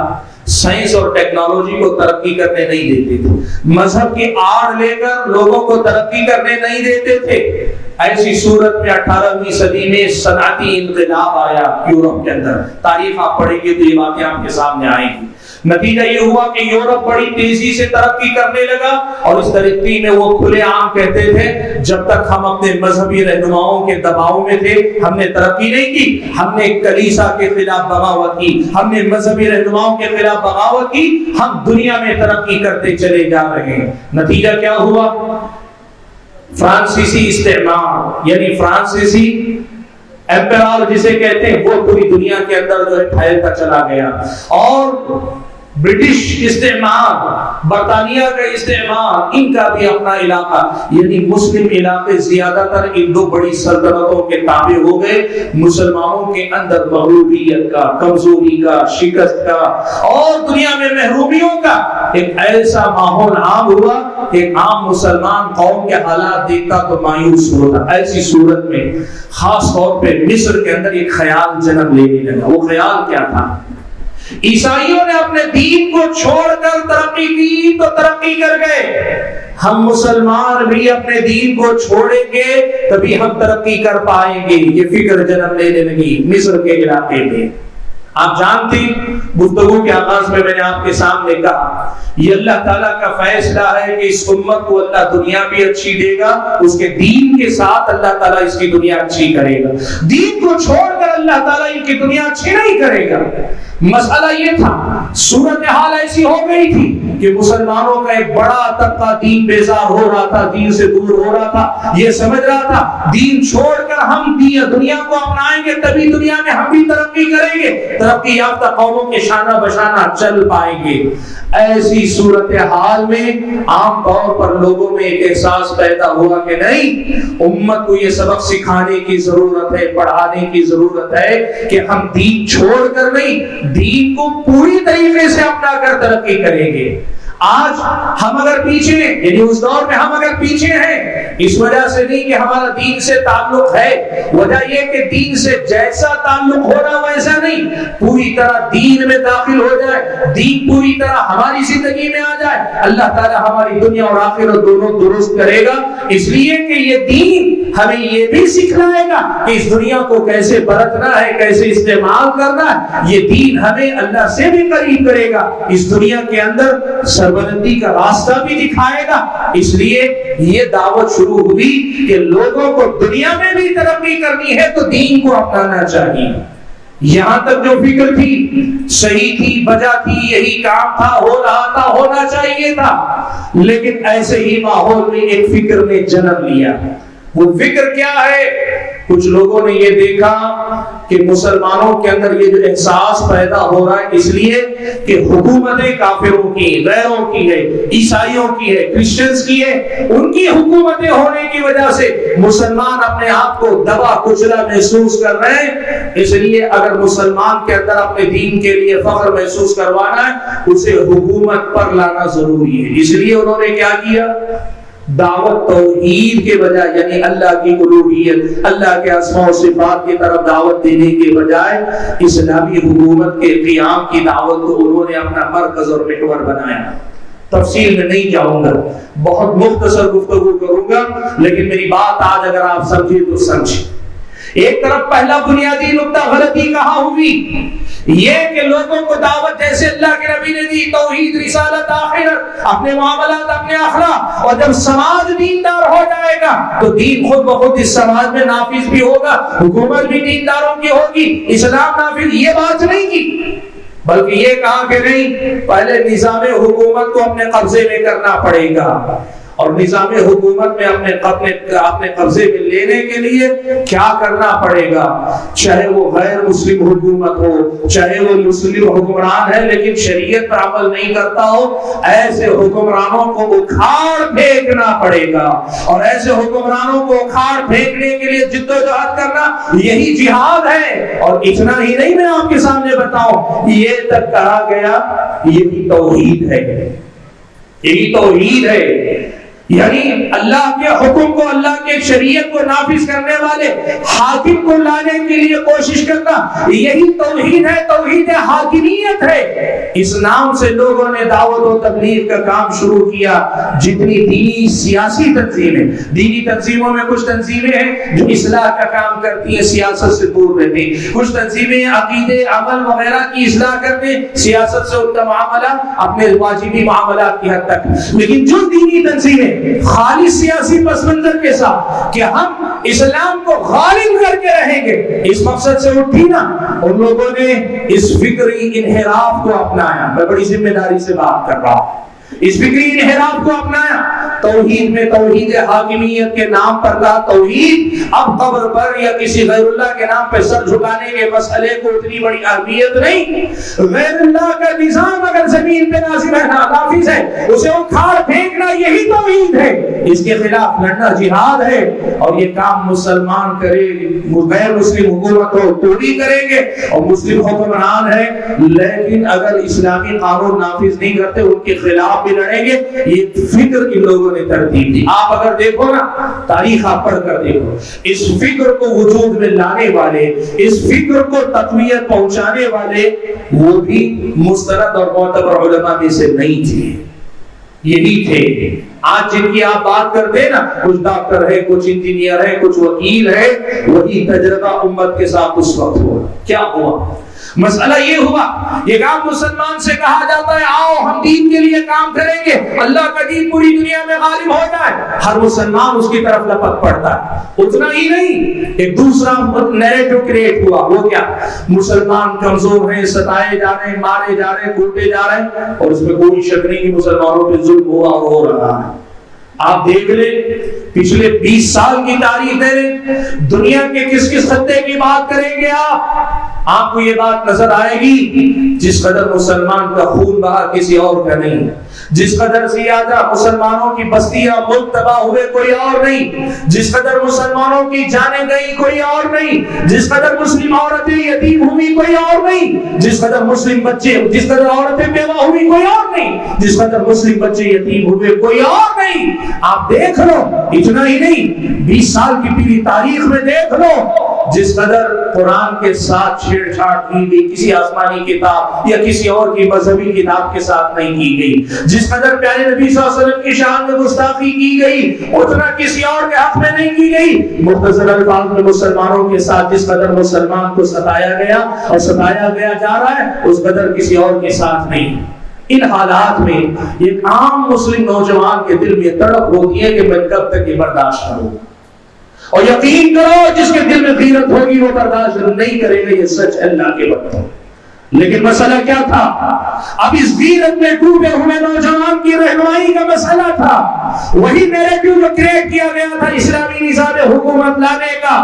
[SPEAKER 1] سائنس اور ٹیکنالوجی کو ترقی کرنے نہیں دیتے تھے، مذہب کی آڑ لے کر لوگوں کو ترقی کرنے نہیں دیتے تھے۔ ایسی صورت میں 18ویں صدی میں صنعتی انقلاب آیا یورپ کے اندر۔ تاریخ آپ پڑھیں گے تو یہ باتیں آپ کے سامنے آئیں گی۔ نتیجہ یہ ہوا کہ یورپ بڑی تیزی سے ترقی کرنے لگا، اور اس ترقی میں وہ کھلے عام کہتے تھے جب تک ہم اپنے مذہبی رہنماؤں کے دباؤ میں تھے ہم نے ترقی نہیں کی، ہم نے کلیسا کے خلاف بغاوت کی، ہم نے مذہبی رہنماؤں کے خلاف بغاوت کی، ہم دنیا میں ترقی کرتے چلے جا رہے ہیں۔ نتیجہ کیا ہوا؟ فرانسیسی استعمار، یعنی فرانسیسی ایمپرر جسے کہتے ہیں، وہ پوری دنیا کے اندر جو ہے پھیلتا چلا گیا، اور برٹش استعمار، برطانیہ کا استعمار، ان کا بھی اپنا علاقہ، یعنی مسلم علاقے زیادہ تر ان دو بڑی سلطنتوں کے تابع ہو گئے۔ مسلمانوں کے اندر مغلوبیت کا، کمزوری کا، شکست کا اور دنیا میں محرومیوں کا ایک ایسا ماحول عام ہوا کہ عام مسلمان قوم کے حالات دیکھتا تو مایوس ہوتا۔ ایسی صورت میں خاص طور پہ مصر کے اندر ایک خیال جنم لینے لگا۔ وہ خیال کیا تھا؟ عیسائیوں نے اپنے دین کو چھوڑ کر ترقی کی تو ترقی کر گئے، ہم مسلمان بھی اپنے دین کو چھوڑیں گے تبھی ہم ترقی کر پائیں گے۔ یہ فکر جنم لینے لگی مصر کے علاقے میں۔ آپ جانتے گفتگو کے آغاز میں نے آپ کے سامنے کہا یہ اللہ تعالیٰ کا فیصلہ ہے کہ اس امت کو اللہ دنیا بھی اچھی دے گا، اس کے دین کے ساتھ اللہ تعالیٰ اس کی دنیا اچھی کرے گا۔ دین کو چھوڑ کر اللہ تعالیٰ ان کی دنیا اچھی نہیں کرے گا۔ مسئلہ یہ تھا، صورتحال ایسی ہو گئی تھی کہ مسلمانوں کا ایک بڑا طبقہ دین بیزار ہو رہا تھا، دین سے دور ہو رہا تھا، یہ سمجھ رہا تھا دین چھوڑ کر ہم دنیا کو اپنائیں گے تبھی دنیا میں ہم بھی ترقی کریں گے، ترقی یافتہ قوموں کے شانہ بشانہ چل پائیں گے۔ ایسی صورتحال میں عام طور پر لوگوں میں ایک احساس پیدا ہوا کہ نہیں، امت کو یہ سبق سکھانے کی ضرورت ہے، پڑھانے کی ضرورت ہے کہ ہم دین چھوڑ کر نہیں، دین کو پوری طریقے سے اپنا کر ترقی کریں گے۔ آج ہم اگر پیچھے، یعنی اس دور میں ہم اگر پیچھے ہیں، اس وجہ سے نہیں کہ ہمارا دین سے تعلق ہے، وجہ یہ کہ دین سے جیسا تعلق ہو رہا ویسا نہیں، پوری طرح دین میں داخل ہو جائے، دین پوری طرح ہماری زندگی میں آ جائے، اللہ تعالیٰ ہماری دنیا اور آخرت دونوں درست کرے گا۔ اس لیے کہ یہ دین ہمیں یہ بھی سکھلائے گا کہ اس دنیا کو کیسے برتنا ہے، کیسے استعمال کرنا ہے۔ یہ دین ہمیں اللہ سے بھی قریب کرے گا، اس دنیا کے اندر سربلندی کا راستہ بھی دکھائے گا۔ اس لیے یہ دعوت شروع ہوئی کہ لوگوں کو دنیا میں بھی ترقی کرنی ہے تو دین کو اپنانا چاہیے۔ یہاں تک جو فکر تھی صحیح تھی، بجا تھی، یہی کام تھا، ہو رہا تھا، ہونا چاہیے تھا، لیکن ایسے ہی ماحول میں ایک فکر نے جنم لیا۔ وہ فکر کیا ہے؟ کچھ لوگوں نے یہ دیکھا کہ مسلمانوں کے اندر یہ جو احساس پیدا ہو رہا ہے اس لیے کہ حکومتیں کافروں کی، غیروں کی ہے، عیسائیوں کی ہے، کرسچنز کی ہے، ان کی حکومتیں ہونے کی وجہ سے مسلمان اپنے آپ کو دبا کچلا محسوس کر رہے ہیں۔ اس لیے اگر مسلمان کے اندر اپنے دین کے لیے فخر محسوس کروانا ہے اسے حکومت پر لانا ضروری ہے۔ اس لیے انہوں نے کیا کیا؟ دعوت توحید کے بجائے، یعنی اللہ کی الوہیت، اللہ کے اسماء و صفات کی طرف دعوت دینے کے بجائے اسلامی حکومت کے قیام کی دعوت کو انہوں نے اپنا مرکز اور محور بنایا۔ تفصیل میں نہیں جاؤں گا، بہت مختصر گفتگو کروں گا، لیکن میری بات آج اگر آپ سمجھے تو سمجھے۔ ایک طرف پہلا بنیادی نقطہ غلطی کہاں ہوئی یہ کہ لوگوں کو دعوت جیسے اللہ کے نبی نے دی، توحید، رسالت، آخرت، اپنے معاملات، اپنے اخلاق، اور جب سماج دیندار ہو جائے گا تو دین خود بخود اس سماج میں نافذ بھی ہوگا، حکومت بھی دینداروں کی ہوگی، اسلام نافذ۔ یہ بات نہیں کی، بلکہ یہ کہا کہ نہیں، پہلے نظام حکومت کو اپنے قبضے میں کرنا پڑے گا، اور نظام حکومت میں اپنے قبضے میں لینے کے لیے کیا کرنا پڑے گا؟ چاہے وہ غیر مسلم حکومت ہو، چاہے وہ مسلم حکمران ہے لیکن شریعت پر عمل نہیں کرتا ہو، ایسے حکمرانوں کو اکھاڑ پھینکنا پڑے گا، اور ایسے حکمرانوں کو اکھاڑ پھینکنے کے لیے جدوجہد کرنا یہی جہاد ہے۔ اور اتنا ہی نہیں، میں آپ کے سامنے بتاؤں، یہ تک کہا گیا یہی توحید ہے، یہی توحید ہے، یعنی اللہ کے حکم کو، اللہ کے شریعت کو نافذ کرنے والے حاکم کو لانے کے لیے کوشش کرنا، یہی توحید ہے، توحید حاکمیت ہے۔ اس نام سے لوگوں نے دعوت و تبلیغ کا کام شروع کیا۔ جتنی دینی سیاسی تنظیمیں، دینی تنظیموں میں کچھ تنظیمیں ہیں جو اصلاح کا کام کرتی ہیں، سیاست سے دور رہتی ہیں، کچھ تنظیمیں عقیدے، عمل وغیرہ کی اصلاح کرتے ہیں، سیاست سے ان کا معاملہ اپنے واجبی معاملات کی حد تک۔ لیکن جو دینی تنظیمیں خالص سیاسی پس منظر کے ساتھ کہ ہم اسلام کو غالب کر کے رہیں گے، اس مقصد سے اٹھی نا، ان لوگوں نے اس فکری انحراف کو اپنایا۔ میں بڑی ذمہ داری سے بات کر رہا ہوں، اس فکری انحراف کو اپنایا۔ توحید میں توحید حاکمیت کے نام پر کہا توحید، اب قبر پر یا کسی غیر اللہ کے نام پہ سر جھکانے کے مسئلے کو اتنی بڑی اہمیت نہیں۔ غیر اللہ کا نظام اگر زمین پہ نافذ ہے، اسے اکھاڑ پھینکنا یہی توحید ہے، اس کے خلاف لڑنا جہاد ہے۔ اور یہ کام مسلمان کرے، غیر مسلم حکومت ہو تو بھی کریں گے، اور مسلم حکمران ہے لیکن اگر اسلامی قانون نافذ نہیں کرتے ان کے خلاف بھی لڑیں گے۔ یہ فکر ان لوگوں نے ترتیب دی۔ آپ اگر دیکھو نا، تاریخ آپ پڑھ کر دیکھو، اس فکر کو وجود میں لانے والے، اس فکر کو تقویت پہنچانے والے، وہ بھی مستند اور معتبر علماء میں سے نہیں تھے، یہی تھے۔ آج جن کی آپ بات کرتے ہیں نا، کچھ ڈاکٹر ہے، کچھ انجینئر ہے، کچھ وکیل ہے، وہی تجربہ امت کے ساتھ اس وقت ہوا۔ کیا ہوا؟ مسئلہ یہ ہوا، یہ کام مسلمان سے کہا جاتا ہے آؤ ہم دین کے لیے کام کریں گے، اللہ کا دین پوری دنیا میں غالب ہو جائے، ہر مسلمان اس کی طرف لپک پڑتا ہے۔ اتنا ہی نہیں، ایک دوسرا نیریٹو کریٹ ہوا، وہ کیا؟ مسلمان کمزور ہیں، ستائے جا رہے ہیں، مارے جا رہے ہیں، کوٹے جا رہے ہیں، اور اس میں کوئی شک نہیں کہ مسلمانوں پہ ظلم ہوا اور ہو رہا ہے۔ آپ دیکھ لیں پچھلے 20 سال کی تاریخ دے لیں، دنیا کے کس کس خطے کی بات کریں گے آپ کو یہ بات نظر آئے گی، جس قدر مسلمان کا خون بہا کسی اور کا نہیں، جس قدر زیادہ مسلمانوں کی بستیاں ملک تباہ ہوئے کوئی اور نہیں، جس قدر مسلمانوں کی جانیں گئی کوئی اور نہیں، جس قدر مسلم عورتیں یتیم ہوئی کوئی اور نہیں، جس قدر مسلم بچے، جس قدر عورتیں بیوہ ہوئی کوئی اور نہیں، جس قدر مسلم بچے یتیم ہوئے کوئی اور نہیں۔ آپ دیکھ لو، اتنا ہی نہیں، 20 سال کی پوری تاریخ میں دیکھ لو، جس قدر قرآن کے ساتھ چھیڑ چھاڑ کی گئی کسی آسمانی کتاب یا کسی اور کی مذہبی کتاب کے ساتھ نہیں کی گئی، جس قدر پیارے نبی صلی اللہ علیہ وسلم کی شان میں گستاخی کی گئی اتنا کسی اور کے حق میں نہیں کی گئی۔ مختصر الفاظ میں مسلمانوں کے ساتھ جس قدر مسلمان کو ستایا گیا اور ستایا گیا جا رہا ہے، اس قدر کسی اور کے ساتھ نہیں۔ ان حالات میں ایک عام مسلم نوجوان کے دل میں تڑپ ہوتی ہے کہ میں کب تک یہ برداشت کروں، اور یقین کرو جس کے دل میں غیرت ہوگی وہ برداشت نہیں کرے گا، یہ سچ اللہ کے وقت ہے۔ لیکن مسئلہ کیا تھا؟ اب اس غیرت میں ڈوبے ہوئے نوجوان کی رہنمائی کا مسئلہ تھا، وہی نیریٹو جو کریٹ کیا گیا تھا اسلامی نظام حکومت لانے کا،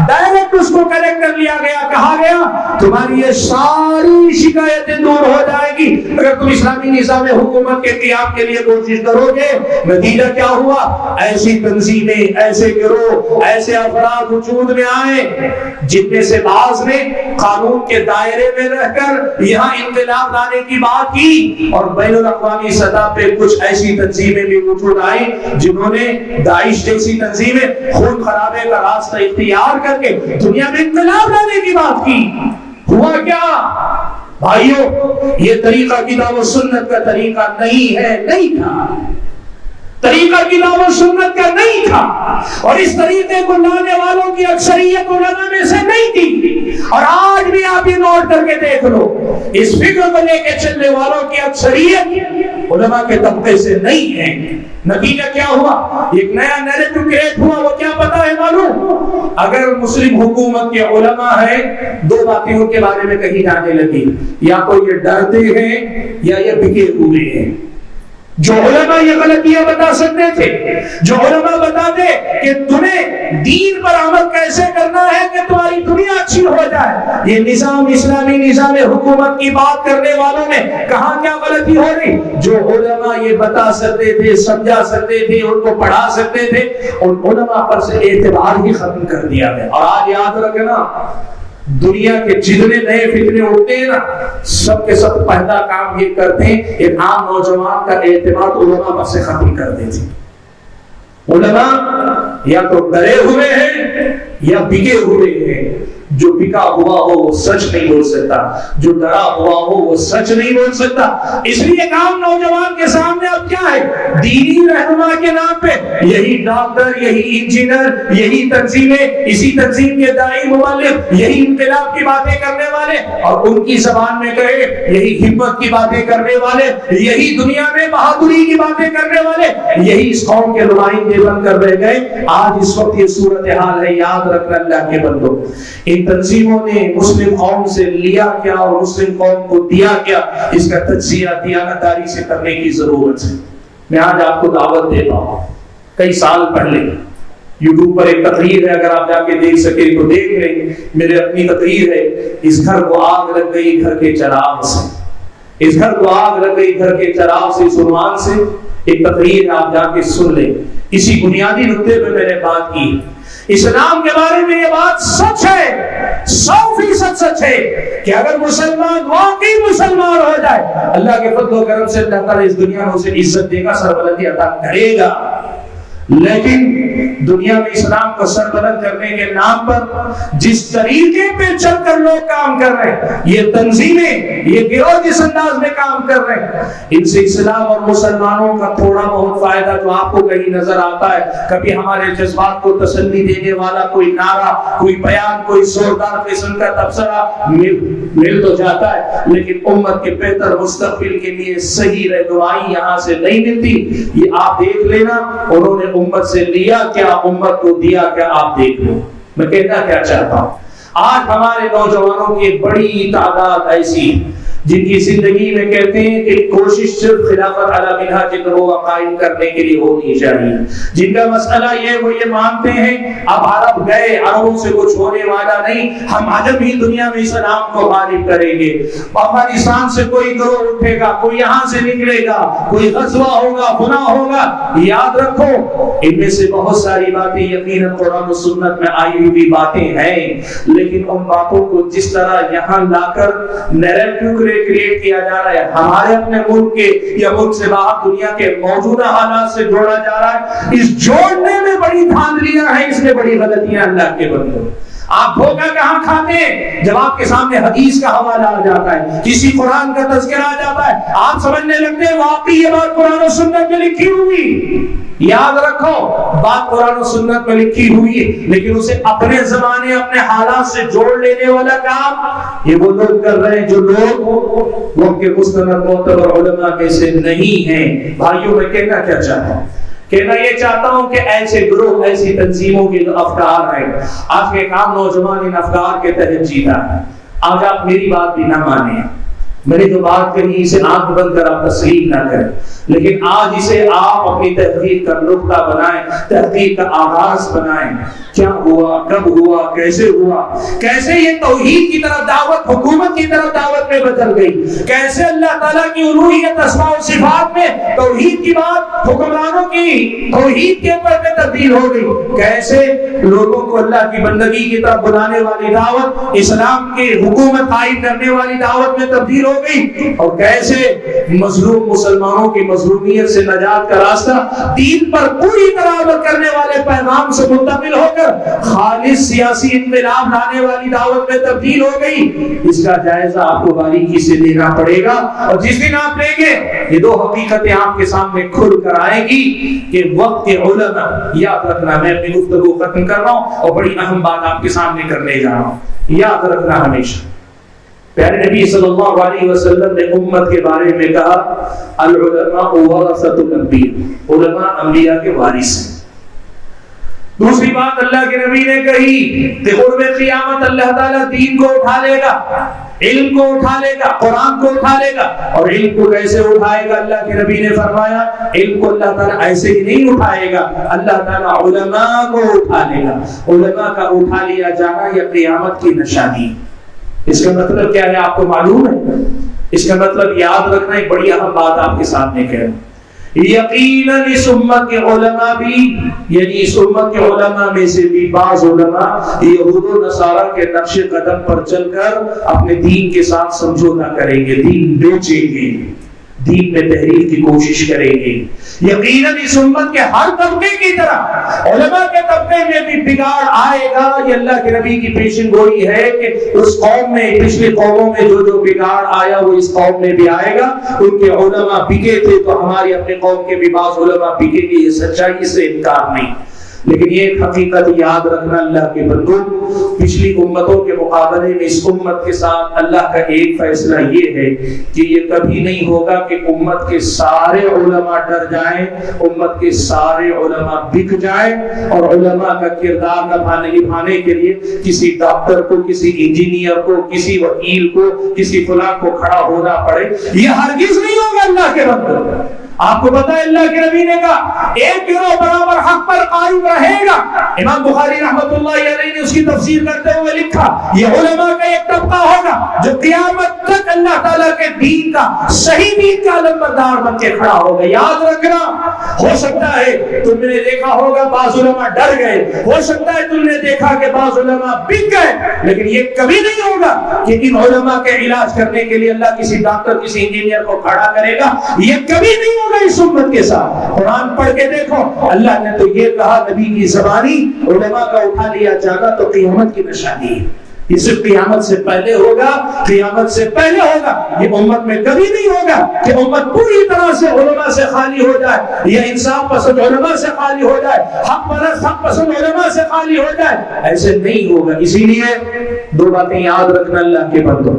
[SPEAKER 1] ڈائریکٹ اس کو کریکٹ کر لیا گیا، کہا گیا تمہاری یہ ساری شکایتیں دور ہو جائے گی اگر تم اسلامی نظام حکومت کے قیام کے لیے کوشش کرو گے۔ نتیجہ کیا ہوا؟ ایسی تنظیمیں، ایسے گروہ، ایسے افراد وجود میں آئے جن میں سے بعض نے قانون کے دائرے میں رہ کر یہاں انقلاب لانے کی بات کی، اور بین الاقوامی سطح پہ کچھ ایسی تنظیمیں بھی وجود آئی جنہوں نے داعش جیسی تنظیمیں خون خرابے کا راستہ اختیار کر کے دنیا میں انقلاب لانے کی بات کی۔ ہوا کیا بھائیوں؟ یہ طریقہ کتاب و سنت کا طریقہ نہیں ہے، نہیں تھا، طریقہ کتاب و سنت کا نہیں تھا، اور اس طریقے کو لانے والوں کی اکثریت علماء میں سے نہیں تھی۔ اور آج بھی آپ یہ نوٹ کر کے دیکھ لو، اس فکر کو لے کے چلنے والوں کی اکثریت علماء کے طبقے سے نہیں ہے۔ نتیجہ کیا ہوا؟ ایک نیا نیریٹو کریٹ ہوا، وہ کیا پتا ہے معلوم؟ اگر مسلم حکومت کے علماء ہیں، دو باتوں کے بارے میں کہی جانے لگی، یا تو یہ ڈرتے ہیں یا یہ بکے ہوئے ہیں۔ جو علماء یہ غلطیاں بتا سکتے تھے، جو علماء بتاتے کہ تمہیں دین پر عمل کیسے کرنا ہے کہ تمہاری دنیا اچھی ہو جائے، یہ نظام اسلامی نظام حکومت کی بات کرنے والوں نے کہاں کیا غلطی ہو رہی؟ جو علماء یہ بتا سکتے تھے، سمجھا سکتے تھے، ان کو پڑھا سکتے تھے، ان علماء پر سے اعتبار ہی ختم کر دیا گیا۔ اور آج یاد رکھنا، دنیا کے جتنے نئے فتنے اٹھتے ہیں نا، سب کے سب پہلا کام یہ کرتے ہیں، ایک عام نوجوان کا اعتماد علماء پر سے ختم کر دیتے ہیں۔ علماء یا تو ڈرے ہوئے ہیں یا بکے ہوئے ہیں۔ جو بکا ہوا ہو وہ سچ نہیں بول سکتا، جو ڈرا ہوا ہو وہ سچ نہیں بول سکتا۔ اس لیے عام نوجوان کے سامنے اب کیا ہے؟ دینی رہنما کے نام پہ یہی ڈاکٹر، یہی انجینئر، یہی تنظیمیں، اسی تنظیم کے داعی مبلغ، یہی انقلاب کی باتیں کرنے والے، اور ان کی زبان میں کہے یہی ہمت کی باتیں کرنے والے، یہی دنیا میں بہادری کی باتیں کرنے والے، یہی اس قوم کے نمائندے بن کر رہ گئے۔ آج اس وقت یہ صورتحال ہے۔ یاد رکھنا اللہ کے بندو، ان تنظیموں نے مسلم قوم سے لیا کیا اور مسلم قوم کو دیا کیا، اس کا تجزیہ دیانتداری سے کرنے کی ضرورت ہے۔ میں آج آپ کو دعوت دیتا ہوں، کئی سال پہلے یوٹیوب پر ایک تقریر ہے، اگر آپ جا کے دیکھ سکے تو دیکھ لیں، میرے اپنی تقریر ہے، اس گھر کو آگ لگ گئی گھر کے چراغ سے، اس گھر کو آگ لگ گئی گھر کے چراغ سے، اس عنوان سے ایک تقریر ہے، آپ جا کے سن لیں۔ اسی بنیادی نقطے پہ میں نے بات کی، اسلام کے بارے میں یہ بات سچ ہے، 100% سچ ہے کہ اگر مسلمان واقعی مسلمان ہو جائے، اللہ کے فضل و کرم سے اللہ تعالیٰ اس دنیا میں اسے عزت دے گا، سربلندی عطا کرے گا۔ لیکن دنیا میں اسلام کو سربلند کرنے کے نام پر جس طریقے پہ چل کر لوگ کام کر رہے ہیں، یہ تنظیمیں، یہ گروہ جس انداز میں کام کر رہے ہیں، ان سے اسلام اور مسلمانوں کا تھوڑا بہت فائدہ جو آپ کو کہیں نظر آتا ہے، کبھی ہمارے جذبات کو تسلی دینے والا کوئی نعرہ، کوئی بیان، کوئی زوردار قسم کا تبصرہ مل تو جاتا ہے، لیکن امت کے بہتر مستقبل کے لیے صحیح رہنمائی یہاں سے نہیں ملتی۔ یہ آپ دیکھ لینا، انہوں نے امت سے لیا کیا، امت کو دیا کیا، آپ دیکھ لو۔ میں کہنا کیا چاہتا ہوں، آج ہمارے نوجوانوں کی بڑی تعداد ایسی جن کی زندگی میں کہتے ہیں کہ کوشش صرف خلافت علی منہاج النبوہ قائم کرنے کے لیے ہونی چاہیے، جن کا مسئلہ یہ وہ یہ مانتے ہیں اب عرب گئے، عربوں سے کچھ ہونے والا نہیں، ہم عجم ہی دنیا میں اسلام کو غالب کریں گے، افغانستان سے کوئی گروہ اٹھے گا، کوئی یہاں سے نکلے گا، کوئی غزوہ ہوگا، گناہ ہوگا۔ یاد رکھو ان میں سے بہت ساری باتیں یقیناً قرآن و سنت میں آئی ہوئی باتیں ہیں، لیکن ان باتوں کو جس طرح یہاں لا کر نیریٹو کریٹ کیا جا رہا ہے، ہمارے اپنے ملک کے یا ملک سے باہر دنیا کے موجودہ حالات سے جوڑا جا رہا ہے، اس جوڑنے میں بڑی دھاندلیاں ہیں، اس میں بڑی غلطیاں اللہ کے بندو۔ آپ دھوکہ کہاں کھاتے ہیں؟ جب آپ کے سامنے حدیث کا حوالہ آ جاتا ہے، کسی قرآن کا تذکرہ آ جاتا ہے، آپ سمجھنے لگتے ہیں واقعی یہ بات قرآن و سنت میں لکھی ہوئی۔ یاد رکھو بات قرآن و سنت میں لکھی ہوئی ہے، لیکن اسے اپنے زمانے اپنے حالات سے جوڑ لینے والا کام یہ وہ لوگ کر رہے ہیں جو لوگ وہ کے مستند معتبر علماء میں سے نہیں ہیں۔ بھائیوں میں کہنا کیا چاہتا ہوں، کہنا یہ چاہتا ہوں کہ ایسے گروہ، ایسی تنظیموں کے جو افکار ہیں، آج کے عام نوجوان ان افکار کے تحت جیتا ہے۔ آج آپ میری بات بھی نہ مانیں، میں نے جو بات کہی اسے آنکھ بند کر آپ تسلیم نہ کریں، لیکن آج اسے آپ اپنی تحقیق کا نقطہ بنائیں، تحقیق کا آغاز بنائیں۔ کیا ہوا، کب ہوا، کیسے ہوا، کیسے یہ توحید کی طرف دعوت، حکومت کی طرف دعوت میں بدل گئی، کیسے اللہ تعالیٰ کی الوہیت، اسماء و صفات میں توحید کی بات حکمرانوں کی توحید کے اوپر میں تبدیل ہو گئی، کیسے لوگوں کو اللہ کی بندگی کی طرف بلانے والی دعوت اسلام کی حکومت قائم کرنے والی دعوت میں تبدیل ہو گئی، اور کیسے مظلوم مسلمانوں کی مظلومیت سے نجات کا راستہ دین پر پوری طرح عمل کرنے والے پیغام سے منتقل ہو کر خالص سیاسی انقلاب لانے والی دعوت میں تبدیل ہو گئی، اس کا جائزہ آپ کو باریکی سے لینا پڑے گا۔ اور جس دن آپ لیں گے یہ دو حقیقتیں آپ کے سامنے کھل کر آئیں گی کہ وقت کے علماء، یاد رکھنا میں اپنی گفتگو ختم کر رہا ہوں اور بڑی اہم بات آپ کے سامنے کرنے جا رہا ہوں، یاد رکھنا ہمیشہ۔ پیارے نبی صلی اللہ علیہ وسلم نے امت کے بارے میں کہا العلماء ورثۃ الانبیاء، علماء انبیاء کے وارث ہیں۔ دوسری بات اللہ کے نبی نے کہی کہ قرب قیامت اللہ تعالیٰ دین کو اٹھا لے گا، علم کو اٹھا لے گا، قرآن کو اٹھا لے گا۔ اور علم کو کیسے اٹھائے گا؟ اللہ کے نبی نے فرمایا علم کو اللہ تعالیٰ ایسے ہی نہیں اٹھائے گا، اللہ تعالیٰ علماء کو اٹھا لے گا۔ علماء کا اٹھا لیا جانا یہ قیامت کی نشانی۔ اس کا مطلب کیا ہے آپ کو معلوم ہے؟ اس کا مطلب یاد رکھنا، ایک بڑی اہم بات آپ کے سامنے کہہ رہا ہوں، یقیناً اس امت کے علماء بھی، یعنی اس امت کے علماء میں سے بھی بعض علماء یہود و نصارہ کے نقش قدم پر چل کر اپنے دین کے ساتھ سمجھوتا کریں گے، دین بیچیں گے، دین میں تحریف کی کوشش کریں گے۔ یقیناً اس امت کے ہر طبقے کی طرح علماء کے طبقے میں بھی بگاڑ آئے گا۔ یہ اللہ کے نبی کی پیشن گوئی ہے کہ اس قوم میں، پچھلی قوموں میں جو بگاڑ آیا وہ اس قوم میں بھی آئے گا۔ ان کے علماء بکے تھے تو ہماری اپنے قوم کے بھی بعض علماء بکیں گے، یہ سچائی سے انکار نہیں۔ لیکن یہ ایک حقیقت یاد رکھنا اللہ کے بندو، پچھلی امتوں کے مقابلے میں اس امت کے ساتھ اللہ کا ایک فیصلہ یہ ہے کہ یہ کبھی نہیں ہوگا کہ امت کے سارے علماء ڈر جائیں، امت کے سارے علماء بک جائیں اور علماء کا کردار نبھانے کے لیے کسی ڈاکٹر کو، کسی انجینئر کو، کسی وکیل کو، کسی فلاں کو کھڑا ہونا پڑے۔ یہ ہرگز نہیں ہوگا اللہ کے بندو۔ آپ کو پتا ہے اللہ کے نبی نے کہا ایک گروہ برابر حق پر قائم رہے گا۔ امام بخاری رحمۃ اللہ علیہ نے اس کی تفسیر کرتے ہوئے لکھا یہ علماء کا ایک طبقہ ہوگا جو قیامت تک اللہ تعالیٰ کے دین کا، صحیح دین کا علمبردار بن کے کھڑا ہوگا۔ یاد رکھنا، ہو سکتا ہے تم نے دیکھا ہوگا بعض علماء ڈر گئے، ہو سکتا ہے تم نے دیکھا کہ بعض علماء بک گئے، لیکن یہ کبھی نہیں ہوگا کہ ان علماء کے علاج کرنے کے لیے اللہ کسی ڈاکٹر، کسی انجینئر کو کھڑا کرے گا۔ یہ کبھی نہیں ہوگا اس امت کے ساتھ۔ قرآن پڑھ کے دیکھو، اللہ نے تو یہ کہا نبی کی زبانی علماء کا اٹھا لیا جانا تو قیامت کی نشانی ہے۔ یہ صرف قیامت سے پہلے ہوگا، قیامت سے پہلے ہوگا۔ یہ امت میں کبھی نہیں ہوگا کہ امت پوری طرح سے علماء سے خالی ہو جائے یا انصاف پسند علماء سے خالی ہو جائے، حق پسند علماء سے خالی ہو جائے، ایسے نہیں ہوگا۔ اسی لیے دو باتیں یاد رکھنا اللہ کے بندوں،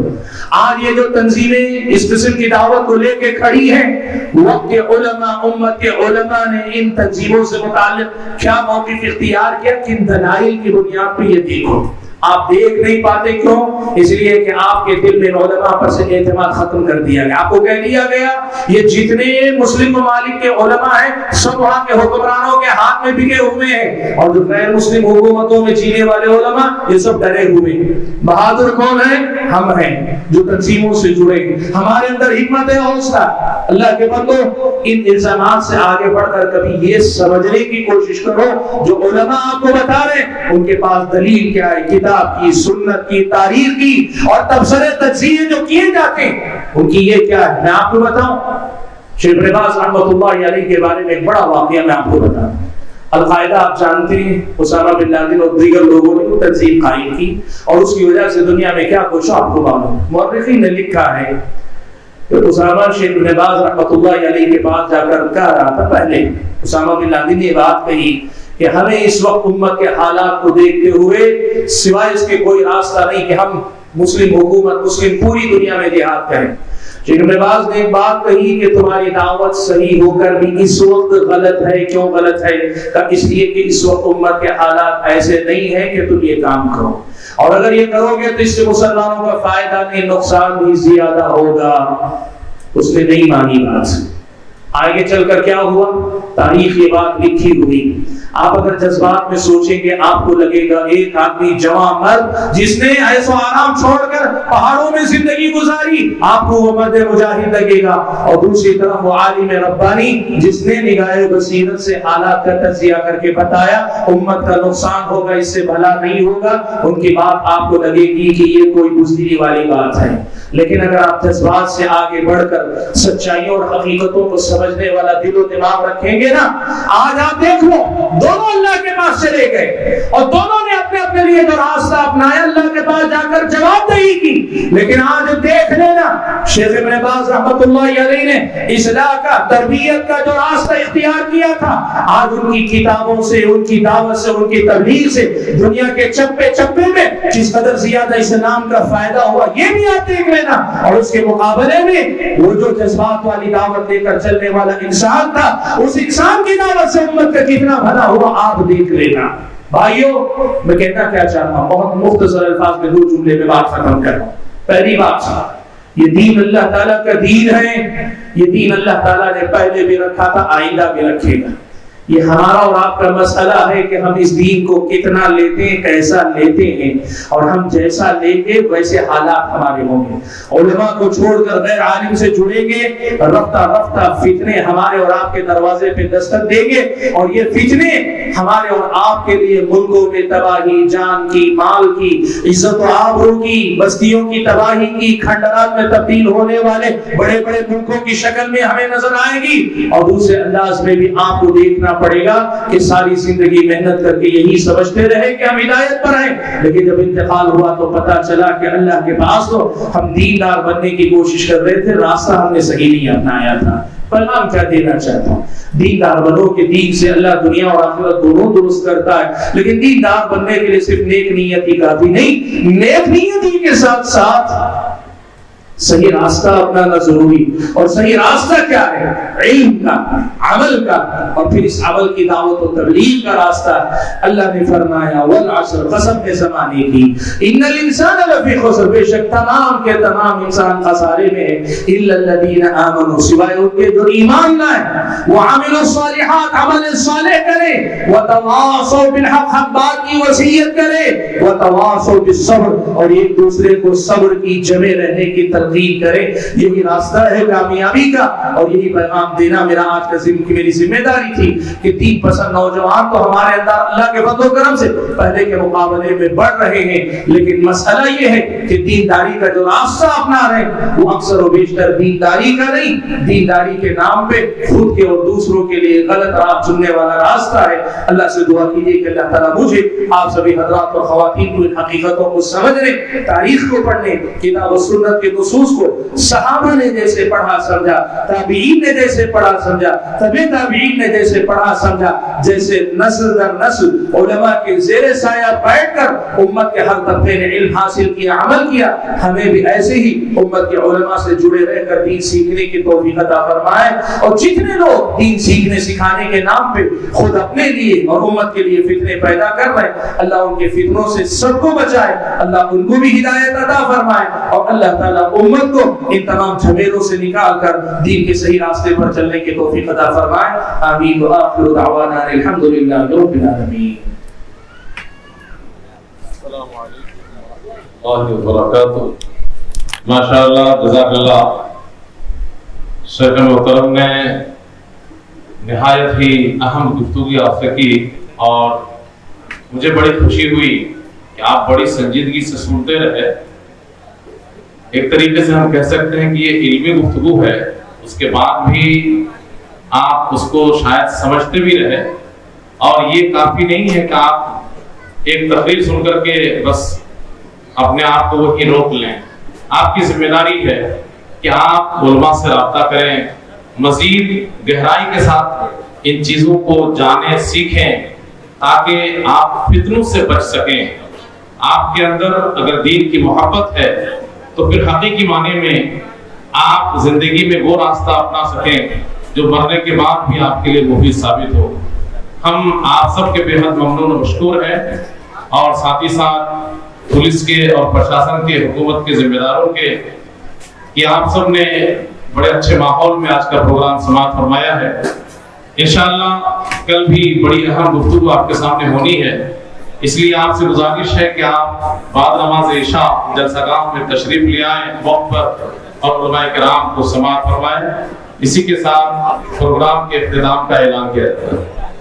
[SPEAKER 1] آج یہ جو تنظیمیں اس قسم کی دعوت کو لے کے کھڑی ہیں، وقت کے علماء، امت کے علماء نے ان تنظیموں سے متعلق کیا موقف اختیار کیا، کن دلائل کی بنیاد پہ، یہ دیکھو۔ آپ دیکھ نہیں پاتے کیوں؟ اس لیے کہ آپ کے دل میں علماء پر سے اعتماد ختم کر دیا گیا۔ آپ کو کہہ دیا گیا یہ جتنے مسلم ممالک کے علماء ہیں سب وہاں کے حکمرانوں کے ہاتھ میں بکے ہوئے ہیں، اور جو غیر مسلم حکومتوں میں جینے والے علماء یہ سب ڈرے ہوئے ہیں۔ بہادر کون ہیں؟ ہم ہیں جو تنظیموں سے جڑے ہیں، ہمارے اندر حکمت ہے، حوصلہ۔ اللہ کے بندو، ان الزامات سے آگے بڑھ کر کبھی یہ سمجھنے کی کوشش کرو جو علماء آپ کو بتا رہے ہیں ان کے پاس دلیل کیا ہے، کتاب کی، سنت کی، تاریخ کی، اور تبصرے تجزیے جو کیے جاتے ہیں ان کی یہ کیا ہے۔ میں آپ کو بتاؤں شیخ ابن باز رحمۃ اللہ علیہ کے بارے میں ایک بڑا واقعہ میں آپ کو بتاؤں۔ القاعدہ آپ جانتے ہیں، اسامہ بن لادن اور دیگر لوگوں نے وہ تنظیم قائم کی اور اس کی وجہ سے دنیا میں کیا کچھ آپ کو معلوم۔ مورخین نے لکھا ہے کہ اسامہ شیخ ابن باز رحمۃ اللہ علیہ کے پاس جا کر کہہ رہا تھا، پہلے اسامہ بن لادن نے بات کہی کہ ہمیں اس وقت امت کے حالات کو دیکھتے ہوئے سوائے اس کے کوئی راستہ نہیں کہ ہم مسلم حکومت، مسلم پوری دنیا میں جہاد کریں۔ شیخ ابن باز نے ایک بات کہی کہ تمہاری دعوت صحیح ہو کر بھی اس وقت غلط ہے۔ کیوں غلط ہے؟ اس لیے کہ اس وقت امت کے حالات ایسے نہیں ہیں کہ تم یہ کام کرو، اور اگر یہ کرو گے تو اس سے مسلمانوں کا فائدہ نہیں، نقصان بھی زیادہ ہوگا۔ اس نے نہیں مانی بات۔ آگے چل کر کیا ہوا؟ تاریخ یہ بات لکھی ہوئی۔ آپ اگر جذبات میں سوچیں گے آپ کو لگے گا ایک آدمی جوان مرد جس نے ایسو آرام چھوڑ کر پہاڑوں میں زندگی گزاری، آپ کو وہ مرد مجاہد لگے گا، اور دوسری طرف وہ عالم ربانی جس نے نگاہ بصیرت سے حالات کا تجزیہ کر کے بتایا امت کا نقصان ہوگا، اس سے بھلا نہیں ہوگا، ان کی بات آپ کو لگے گی کہ یہ کوئی بزدلی والی بات ہے۔ لیکن اگر آپ جذبات سے آگے بڑھ کر سچائیوں اور حقیقتوں کو سمجھنے والا دل و دماغ رکھیں گے نا، آج آپ دیکھ لو دونوں اللہ کے پاس چلے گئے اور دونوں نے اپنے اپنے لیے جو راستہ اپنایا اللہ کے پاس جا کر جواب دہی کی. لیکن آج دیکھ لینا شیخ ابن باز رحمۃ اللہ علیہ نے اصلاح کا، تربیت کا جو راستہ اختیار کیا تھا، آج ان کی کتابوں سے، ان کی دعوت سے، ان کی تبلیغ سے دنیا کے چپے چپے میں جس قدر زیادہ اسلام کا فائدہ ہوا یہ بھی آپ دیکھ لینا. اور اس کے مقابلے میں وہ جو جذبات والی دعوت لے کر چلنے والا انسان تھا، اس انسان کی دعوت سے امت کا کتنا بھلا ہوا آپ دیکھ لینا. بھائیو میں کہنا کیا چاہتا ہوں، بہت مختصر الفاظ میں 2 جملے میں بات ختم کر رہا ہوں. پہلی بات، یہ دین اللہ تعالیٰ کا دین ہے، یہ دین اللہ تعالیٰ نے پہلے بھی رکھا تھا، آئندہ بھی رکھے گا. یہ ہمارا اور آپ کا مسئلہ ہے کہ ہم اس دین کو کتنا لیتے ہیں، کیسا لیتے ہیں، اور ہم جیسا لیں گے ویسے حالات ہمارے ہوں گے. علماء کو چھوڑ کر غیر عالم سے جڑیں گے، رفتہ رفتہ فتنے ہمارے اور آپ کے دروازے پہ دستک دیں گے، اور یہ فتنے ہمارے اور آپ کے لیے ملکوں میں تباہی، جان کی، مال کی، عزت و آبرو کی، بستیوں کی تباہی کی، کھنڈرات میں تبدیل ہونے والے بڑے بڑے ملکوں کی شکل میں ہمیں نظر آئے گی. اور دوسرے انداز میں بھی آپ کو دیکھنا پڑے گا کہ ساری زندگی محنت کر کے یہی سمجھتے رہے کہ ہم ہدایت پر ہیں، لیکن جب انتقال ہوا تو پتا چلا کہ اللہ کے پاس تو ہم دیندار بننے کی کوشش کر رہے تھے، راستہ ہم نے صحیح نہیں اپنایا تھا. پیغام کیا دینا چاہتا ہوں، دیندار بنو کہ دین سے اللہ دنیا اور آخرت دونوں درست کرتا ہے. لیکن دیندار بننے کے لیے صرف نیک نیت ہی کافی نہیں، نیک نیتی کے ساتھ ساتھ صحیح راستہ اپنانا ضروری. اور صحیح راستہ کیا ہے؟ علم کا، عمل کا، اور پھر اس عمل کی دعوت و تبلیغ کا راستہ. اللہ نے فرمایا والعصر، قسم کے زمانے کی، ان الانسان لفی خسر، بے شک تمام کے تمام انسان خسارے میں ہے، الا الذین آمنوا، سوائے ان کے جو ایمان لائے، وعملوا الصالحات، عمل صالح کرے، وتواصوا بالحق، حق بات کی وصیت کرے، وتواصوا بالصبر، اور ایک دوسرے کو صبر کی جمع رہنے کی تلقین کرے. یہی راستہ ہے کامیابی کا، اور یہی پیغام دینا میرا آج کا میری ذمہ داری تھی کہ دین پسند نوجوان تو ہمارے اندر اللہ کے فضل و کرم سے پہلے کے مقابلے میں بڑھ رہے ہیں. لیکن مسئلہ یہ ہے کہ دینداری کا جو راستہ اپنا رہے وہ اکثر و بیشتر دینداری کا نہیں، دینداری کے نام پہ خود کے اور دوسروں کے لیے غلط راہ چننے والا راستہ ہے. اللہ سے دعا کیجیے کہ اللہ تعالیٰ مجھے آپ سبھی حضرات اور خواتین کو ان حقیقتوں کو سمجھنے، تاریخ کو پڑھنے، کتاب و سنت کے نصوص کو صحابہ نے جیسے پڑھا سمجھا، تابعین نے جیسے پڑھا سمجھا، تبع تابعین نے جیسے پڑھا سمجھا، جیسے نسل در نسل علماء کے زیر سایہ بیٹھ کر امت کے ہر طبقے نے علم حاصل کیا، عمل کیا، ہمیں بھی ایسے ہی امت کے علماء سے جڑے رہ کر دین سیکھنے کی توفیق عطا فرمائے. اور جتنے لوگ دین سیکھنے سکھانے کے نام پہ خود اپنے لیے اور امت کے لیے فتنے پیدا کر رہے ہیں، اللہ ان کے فتنوں سے سب کو بچائے، اللہ ان کو بھی ہدایت عطا فرمائے، اور اللہ تعالیٰ امت کو ان تمام جھمیلوں سے نکال کر دین کے صحیح راستے پر چلنے کی توفیق عطا فرمائے. آمین. وآخر دعوانا الحمدللہ رب العالمین.
[SPEAKER 2] السلام علیکم ورحمۃ اللہ وبرکاتہ. ماشاءاللہ، جزاک اللہ. شیخ محترم نے نہایت ہی اہم گفتگو آپ سے کی، اور مجھے بڑی خوشی ہوئی کہ آپ بڑی سنجیدگی سے سنتے رہے. ایک طریقے سے ہم کہہ سکتے ہیں کہ یہ علمی گفتگو ہے، اس کے بعد بھی آپ اس کو شاید سمجھتے بھی رہے. اور یہ کافی نہیں ہے کہ آپ ایک تقریر سن کر کے بس اپنے آپ کو وہی روک لیں. آپ کی ذمہ داری ہے کہ آپ علماء سے رابطہ کریں، مزید گہرائی کے ساتھ ان چیزوں کو جانیں، سیکھیں، تاکہ آپ فتنوں سے بچ سکیں. آپ کے اندر اگر دین کی محبت ہے تو پھر حقیقی معنی میں آپ زندگی میں وہ راستہ اپنا سکیں جو مرنے کے بعد بھی آپ کے لیے مفید ثابت ہو. ہم آپ سب کے بے حد ممنون و مشکور ہیں، اور ساتھ ہی ساتھ پولیس کے اور پرشاسن کے، حکومت کے ذمہ داروں کے، کہ آپ سب نے بڑے اچھے ماحول میں آج کا پروگرام سماعت فرمایا ہے. انشاءاللہ کل بھی بڑی اہم گفتگو آپ کے سامنے ہونی ہے، اس لیے آپ سے گزارش ہے کہ آپ بعد نماز عشاء جلسہ گاہ میں تشریف لے آئیں وقت پر، اور علماء کرام کو سماعت فرمائیں. اسی کے ساتھ پروگرام کے اختتام کا اعلان کیا جاتا ہے.